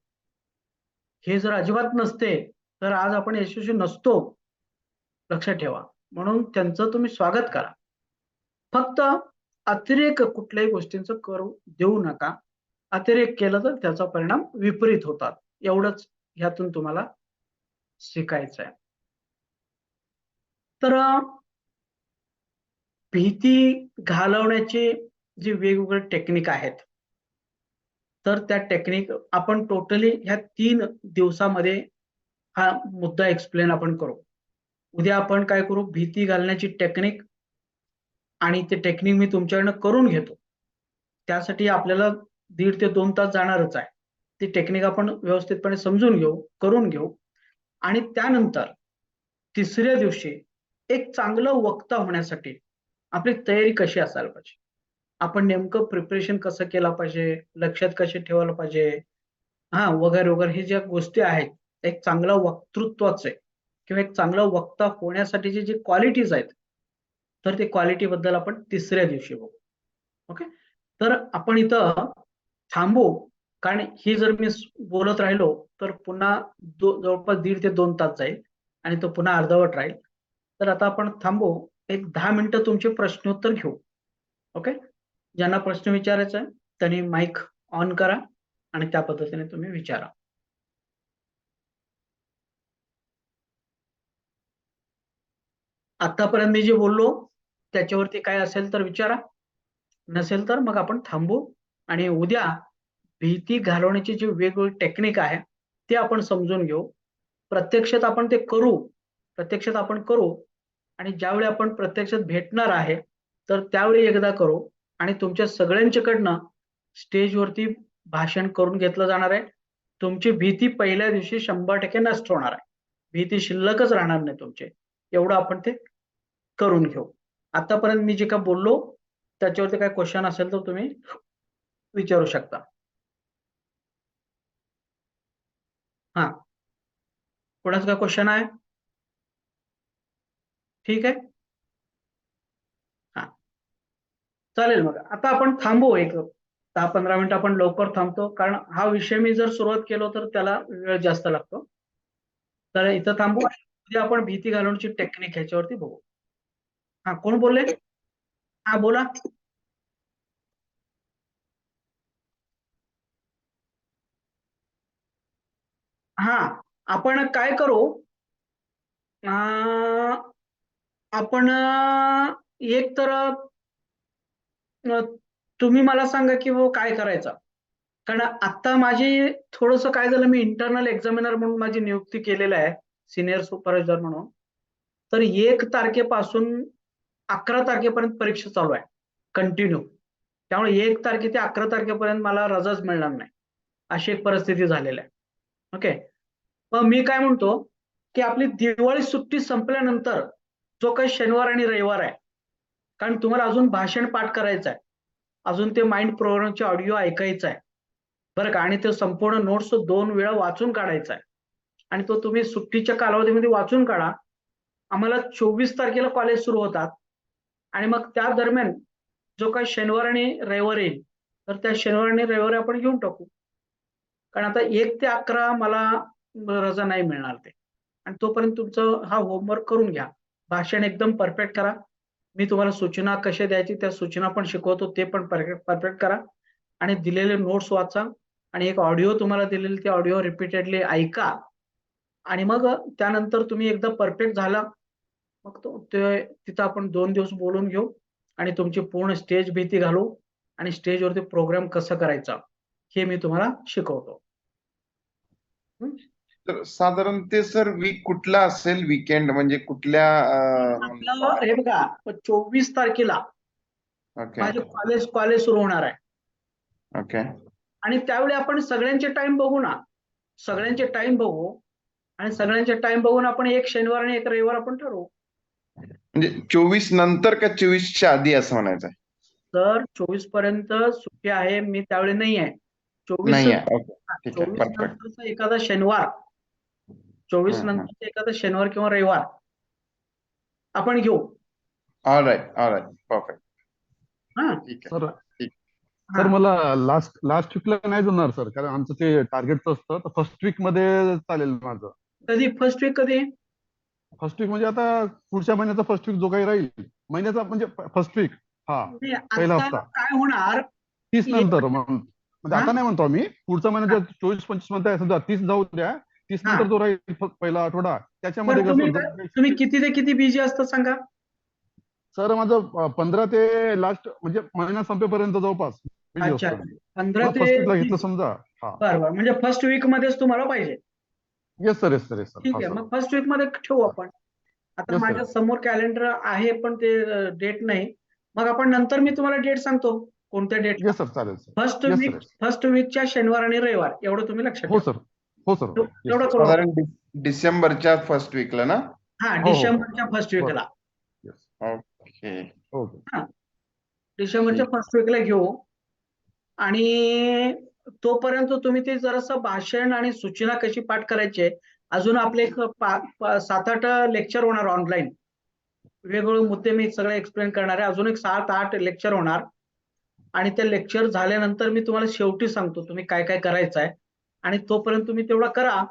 Speaker 2: हे जर अजिबात नसते तर आज आपण यशस्वी नसतो, लक्षात ठेवा. म्हणून त्यांचं तुम्ही स्वागत करा. फक्त अतिरेक कुठल्याही गोष्टींचं करू देऊ नका. अतिरेक केला तर त्याचा परिणाम विपरीत होतात. एवढंच ह्यातून तुम्हाला शिकायचं आहे. तर भीती घालवण्याचे जे वेगवेगळे टेक्निक आहेत, तर त्या टेक्निक आपण टोटली ह्या 3 दिवसामध्ये हा मुद्दा एक्सप्लेन आपण करू. उद्या आपण काय करू, भीती घालण्याची टेक्निक, आणि ते टेक्निक मी तुमच्याकडनं करून घेतो. त्यासाठी आपल्याला 1.5 ते 2 तास जाणारच आहे. ती टेक्निक आपण व्यवस्थितपणे समजून घेऊ, करून घेऊ. आणि त्यानंतर तिसऱ्या दिवशी एक चांगलं वक्ता होण्यासाठी आपली तयारी कशी असायला पाहिजे, आपण नेमकं प्रिपरेशन कसं केलं पाहिजे, लक्षात कसे ठेवायला पाहिजे, वगैरे वगैरे, हे ज्या गोष्टी आहेत, एक चांगलं वक्तृत्वाचे किंवा एक चांगला वक्ता होण्यासाठीची जी क्वालिटीज आहेत, तर ते क्वालिटी बद्दल आपण तिसऱ्या दिवशी बघू. ओके. तर आपण इथं थांबू, कारण ही जर मी बोलत राहिलो तर पुन्हा जवळपास 1.5 ते 2 तास जाईल आणि तो पुन्हा अर्धवट राहील. तर आता आपण थांबू, एक 10 मिनिटं तुमचे प्रश्नोत्तर घेऊ. ओके. ज्यांना प्रश्न विचारायचा आहे त्यांनी माईक ऑन करा आणि त्या पद्धतीने तुम्ही विचारा. आतापर्यंत मी जे बोललो त्याच्यावरती काय असेल तर विचारा, नसेल तर मग आपण थांबू. आणि उद्या भीती घालवण्याची जी वेगवेगळी टेक्निक आहे ते आपण समजून घेऊ. प्रत्यक्षात आपण ते करू, प्रत्यक्षात आपण करू. आणि ज्यावेळी आपण प्रत्यक्षात भेटणार आहे तर त्यावेळी एकदा करू. आणि तुमच्या सगळ्यांच्याकडनं स्टेजवरती भाषण करून घेतलं जाणार आहे. तुमची भीती पहिल्या दिवशी 100% नष्ट होणार आहे. भीती शिल्लकच राहणार नाही तुमची. एवढं आपण ते करून घेऊ. आतापर्यंत मी जे काही बोललो त्याच्यावरती काही क्वेश्चन असेल तर तुम्ही विचारू शकता. हा, कोणाचा काय क्वेश्चन आहे? ठीक आहे. हा, चालेल. मग आता आपण थांबू, एक 10-15 मिनिटं आपण लवकर थांबतो, कारण हा विषय मी जर सुरुवात केलो तर त्याला वेळ जास्त लागतो. तर इथं थांबू. उद्या आपण भीती घालवण्याची टेक्निक ह्याच्यावरती बघू. हा, कोण बोलले? हा, बोला. हा, आपण काय करू, आपण एक तर तुम्ही मला सांगा की वो काय करायचं. कारण आता माझी थोडंसं काय झालं, मी इंटरनल एक्झामिनर म्हणून माझी नियुक्ती केलेली आहे, सिनियर सुपरवायझर म्हणून. तर 1 तारखेपासून 11 तारखेपर्यंत परीक्षा चालू आहे कंटिन्यू. त्यामुळे 1 तारखे ते 11 तारखेपर्यंत मला रजाच मिळणार नाही, अशी एक परिस्थिती झालेली आहे. ओके. मग मी काय म्हणतो की आपली दिवाळी सुट्टी संपल्यानंतर जो काही शनिवार आणि रविवार आहे, कारण तुम्हाला अजून भाषण पाठ करायचं आहे, अजून ते माइंड प्रोग्रामचे ऑडिओ ऐकायचा आहे बरं का, आणि ते संपूर्ण नोट्स 2 वेळा वाचून काढायचा आहे. आणि तो तुम्ही सुट्टीच्या कालावधीमध्ये वाचून काढा. आम्हाला 24 तारखेला कॉलेज सुरू होतात आणि मग त्या दरम्यान जो काही शनिवार आणि रविवार येईल, तर त्या शनिवार आणि रविवारी आपण घेऊन टाकू. कारण आता 1 ते 11 मला रजा नाही मिळणार ते. आणि तोपर्यंत तुमचं हा होमवर्क करून घ्या. भाषण एकदम परफेक्ट करा. मी तुम्हाला सूचना कशा द्यायची त्या सूचना पण शिकवतो, ते पण परफेक्ट करा. आणि दिलेले नोट्स वाचा आणि एक ऑडिओ तुम्हाला दिलेले ते ऑडिओ रिपीटेडली ऐका. आणि मग त्यानंतर तुम्ही एकदा परफेक्ट झाला, मग ते तिथं आपण 2 दिवस बोलून घेऊ आणि तुमची पूर्ण स्टेज भीती घालू आणि स्टेजवरती प्रोग्राम कसं करायचा हे मी तुम्हाला शिकवतो.
Speaker 1: तर साधारण ते सर वीक कुठला असेल, वीकेंड म्हणजे कुठल्या
Speaker 2: आपलं हे बघा 24 तारखेला
Speaker 1: ओके
Speaker 2: माझे कॉलेज सुरू होणार आहे
Speaker 1: ओके
Speaker 2: आणि त्यावेळी आपण सगळ्यांचे टाइम बघू ना, सगळ्यांचे टाइम बघू आणि सगळ्यांचे टाइम बघून आपण एक शनिवार आणि एक रविवार आपण ठरवू.
Speaker 1: म्हणजे 24 नंतर का 24च्या आधी असं म्हणायचं आहे?
Speaker 2: तर 24 पर्यंत सुट्टी आहे, मी त्यावेळी नाही आहे. 24
Speaker 1: नाही आहे. ओके ठीक आहे,
Speaker 2: 24
Speaker 1: परफेक्ट.
Speaker 2: नंतरचा एखादा शनिवार, 24 नंतरचा एखादा शनिवार किंवा रविवार आपण घेऊ.
Speaker 1: All right perfect.
Speaker 2: हा
Speaker 1: ठीक आहे.
Speaker 3: सर
Speaker 1: ठीक.
Speaker 3: सर मला लास्ट वीकला नाही जमणार सर, कारण आमचं ते टार्गेटचं असतं. तर फर्स्ट वीक मध्ये चालेल माझं.
Speaker 2: कधी फर्स्ट वीक कधी?
Speaker 3: फर्स्ट वीक म्हणजे आता पुढच्या महिन्याचा फर्स्ट वीक जो काही राहील, महिन्याचा म्हणजे फर्स्ट वीक. हा,
Speaker 2: म्हणजे
Speaker 3: पहिला
Speaker 2: आता
Speaker 3: हप्ता
Speaker 2: काय होणार
Speaker 3: 30 नंतर. म्हणजे
Speaker 2: हा?
Speaker 3: आता नाही म्हणतो आम्ही, पुढचा महिना 24-25 मध्ये आहे, समजा 30 जाऊ द्या. 30
Speaker 2: हा.
Speaker 3: नंतर जो राहील पहिला आठवडा त्याच्यामध्ये
Speaker 2: बरं,
Speaker 3: कसं
Speaker 2: तुम्ही किती ते किती बिझी असता सांगा?
Speaker 3: सर माझं 15 ते लास्ट म्हणजे महिना संपेपर्यंत जवळपास busy
Speaker 2: अच्छा,
Speaker 3: असतो.
Speaker 2: 15
Speaker 3: फर्स्ट
Speaker 2: ते
Speaker 3: वीकला घेतलं
Speaker 2: 30.
Speaker 3: समजा. हा,
Speaker 2: बरं, म्हणजे फर्स्ट वीक मध्येच तुम्हाला पाहिजे.
Speaker 3: Yes sir, yes sir, yes sir.
Speaker 2: ठीक आहे, मग फर्स्ट वीक मध्ये ठेवू आपण. आता
Speaker 3: Yes, sir.
Speaker 2: माझ्या समोर कॅलेंडर आहे पण ते डेट नाही. मग आपण नंतर मी तुम्हाला डेट सांगतो कोणत्या डेट.
Speaker 3: येस सर, चालेल सर.
Speaker 2: फर्स्ट वीकच्या शनिवार आणि रविवार एवढं तुम्ही लक्षात
Speaker 3: हो
Speaker 2: ठेवा.
Speaker 3: सर, हो सर.
Speaker 2: एवढं करू आपण.
Speaker 1: साधारण डिसेंबरच्या फर्स्ट वीकला ना?
Speaker 2: हा,
Speaker 3: हो.
Speaker 2: डिसेंबरच्या फर्स्ट वीकला.
Speaker 1: Okay
Speaker 3: okay.
Speaker 2: हा, डिसेंबरच्या फर्स्ट वीकला घेऊ. आणि तोपर्यंत तुम्ही ते जरासं भाषण आणि सूचना कशी पाठ करायची आहे, अजून आपले 7-8 लेक्चर होणार ऑनलाईन. वेगवेगळे मुद्दे मी सगळे एक्सप्लेन करणार आहे. अजून एक 7-8 लेक्चर होणार आणि ते लेक्चर झाल्यानंतर मी तुम्हाला शेवटी सांगतो तुम्ही काय काय करायचं आहे. आणि तोपर्यंत तुम्ही तेवढा करा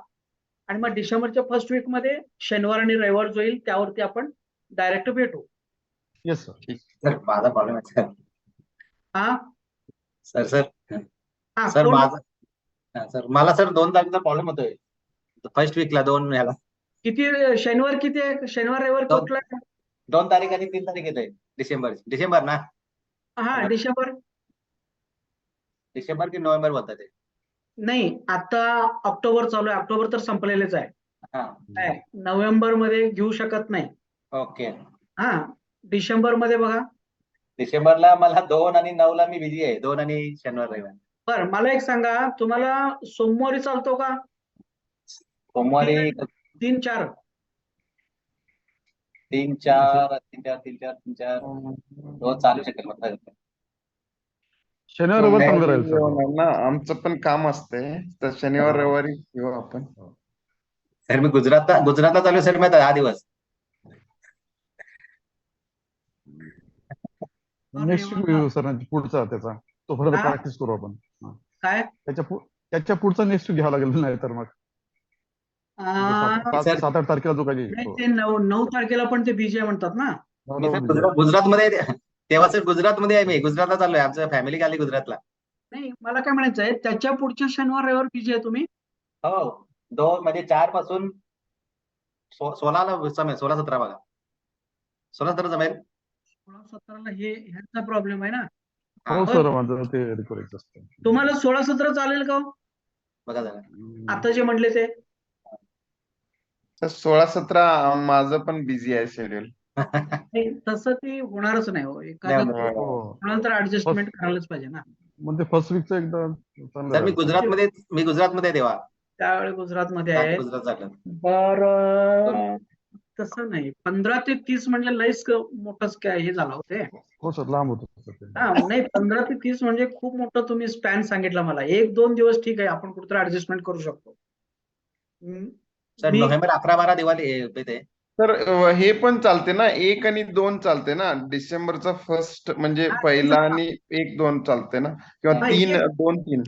Speaker 2: आणि मग डिसेंबरच्या फर्स्ट वीक मध्ये शनिवार आणि रविवार जो येईल त्यावरती आपण डायरेक्ट भेटू.
Speaker 3: Yes sir.
Speaker 4: सर माझा प्रॉब्लेम आहे सर.
Speaker 2: हा
Speaker 4: सर
Speaker 2: हा
Speaker 4: सर
Speaker 2: कोण?
Speaker 4: सर मला सर 2 तारखेचा प्रॉब्लेम होतोय. फर्स्ट वीकला 2 ह्याला
Speaker 2: किती शनिवार किती आहे? शनिवार रविवार
Speaker 4: दोन.
Speaker 2: कुठला आहे?
Speaker 4: 2 तारीख आणि 3 तारीख येतोय. डिसेंबर ना?
Speaker 2: हा, डिसेंबर
Speaker 4: की नोव्हेंबर बोलतात ते?
Speaker 2: नाही, आता ऑक्टोबर चालू आहे. ऑक्टोबर तर संपलेलेच आहे.
Speaker 4: हा,
Speaker 2: काय नोव्हेंबर मध्ये घेऊ शकत नाही.
Speaker 4: ओके.
Speaker 2: हा, डिसेंबर मध्ये बघा.
Speaker 4: डिसेंबरला मला 2 आणि 9 ला मी बिझी आहे. 2 आणि शनिवार रविवार.
Speaker 2: बरं, मला एक सांगा, तुम्हाला सोमवारी चालतो का?
Speaker 4: सोमवारी
Speaker 2: 3-4
Speaker 4: रोज चालू शकेल म्हटलं.
Speaker 3: शनिवार रविवार चांगलं राहील सर.
Speaker 1: होणार ना, आमचं पण काम असते, तर शनिवार रविवारी घेऊ आपण.
Speaker 4: सर मी गुजरातला चालू सर, मी 10 दिवस.
Speaker 3: नेक्स्ट वीक सर पुढचा त्याचा तो फक्त
Speaker 2: हा?
Speaker 3: प्रॅक्टिस करू आपण.
Speaker 2: काय
Speaker 3: त्याच्या पुढचा नेक्स्ट घ्यावा लागेल, नाही तर मग
Speaker 2: नाही,
Speaker 3: 7-8 तारखेला जो काही
Speaker 2: ते 9 तारखेला पण ते बीजे म्हणतात ना.
Speaker 4: मी सर गुजरातमध्ये तेव्हा सर गुजरातमध्ये आहे. मी गुजरातला चाललोय. आमचं फॅमिली आली गुजरातला.
Speaker 2: नाही, मला काय म्हणायचं आहे, त्याच्या पुढच्या शनिवार रविवार बीजे आहे तुम्ही.
Speaker 4: हो, 2 म्हणजे 4 पासून 16ला जमेल. 16-17 बघा. 16-17 जमेल.
Speaker 2: 16-17ला ह्याचा प्रॉब्लेम आहे ना.
Speaker 3: हो सर, माझं ते रिक्वायर्ड असतं.
Speaker 2: तुम्हाला 16-17 चालेल का हो?
Speaker 4: बघा जरा.
Speaker 2: आता जे म्हटले ते.
Speaker 1: तर 16-17 माझं पण बिझी आहे शेड्यूल.
Speaker 2: नाही, तसं ते होणारच नाही हो. एखादं कोणाला तर ऍडजस्टमेंट करायलाच पाहिजे ना.
Speaker 3: म्हणजे फर्स्ट वीकचं एकदा
Speaker 4: सर मी गुजरातमध्ये तेव्हा
Speaker 2: त्यावेळी गुजरातमध्ये आहे.
Speaker 4: गुजरात झालं.
Speaker 2: बरं, तसं नाही, 15 ते 30 म्हणजे लयच मोठंच काय हे झालं होते.
Speaker 3: हो सर, लांब होतं सर ते.
Speaker 2: हा नाही, 15 ते 30 म्हणजे खूप मोठं तुम्ही स्पॅन सांगितला मला. 1-2 दिवस ठीक आहे, आपण कुठेतरी ऍडजस्टमेंट करू शकतो.
Speaker 4: सर
Speaker 2: मी
Speaker 4: नोव्हेंबर 11-12 दिवाळी ते
Speaker 1: तर हे पण चालते ना, 1 आणि 2 चालते ना, डिसेंबरचा फर्स्ट म्हणजे
Speaker 2: हा,
Speaker 1: पहिला आणि 1-2 चालते ना, किंवा
Speaker 2: हा,
Speaker 1: 2-3.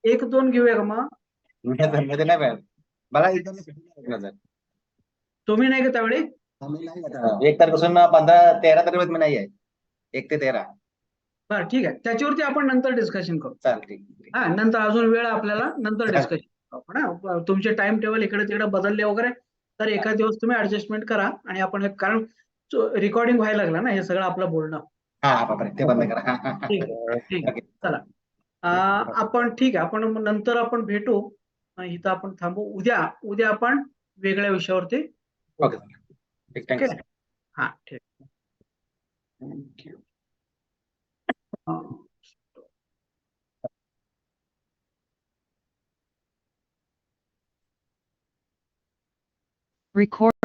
Speaker 2: 1-2 घेऊया का मग?
Speaker 4: मध्ये नाही मॅम, मला एकदम सर
Speaker 2: तुम्ही नाही का त्यावेळी?
Speaker 4: आम्ही नाही आता. 1 तारखेपासून 15-13 तारखेपर्यंत मी नाही आहे. 1 ते 13.
Speaker 2: बरं ठीक आहे, त्याच्यावरती आपण नंतर डिस्कशन करू.
Speaker 4: चालेल, ठीक.
Speaker 2: हा, नंतर अजून वेळ आपल्याला नंतर
Speaker 4: चालेल.
Speaker 2: डिस्कशन आपण. हा, तुमचे टाइम टेबल इकडे तिकडे बदलले वगैरे तर एका दिवस तुम्ही ऍडजस्टमेंट करा आणि आपण कारण रेकॉर्डिंग व्हायला लागलं ना हे सगळं आपलं बोलणं.
Speaker 4: हा बापरे, ते बंद करा.
Speaker 2: ठीक आहे, ठीक आहे,
Speaker 4: ओके.
Speaker 2: चला. आपण ठीक आहे, आपण नंतर आपण भेटू. इथं आपण थांबू. उद्या उद्या आपण वेगळ्या विषयावरती
Speaker 4: ओके
Speaker 2: बोलू.
Speaker 4: सर,
Speaker 2: ठीक
Speaker 4: थँक्यू
Speaker 2: आहे. हा, ठीक.
Speaker 1: Thank you.
Speaker 2: हा.
Speaker 5: Record.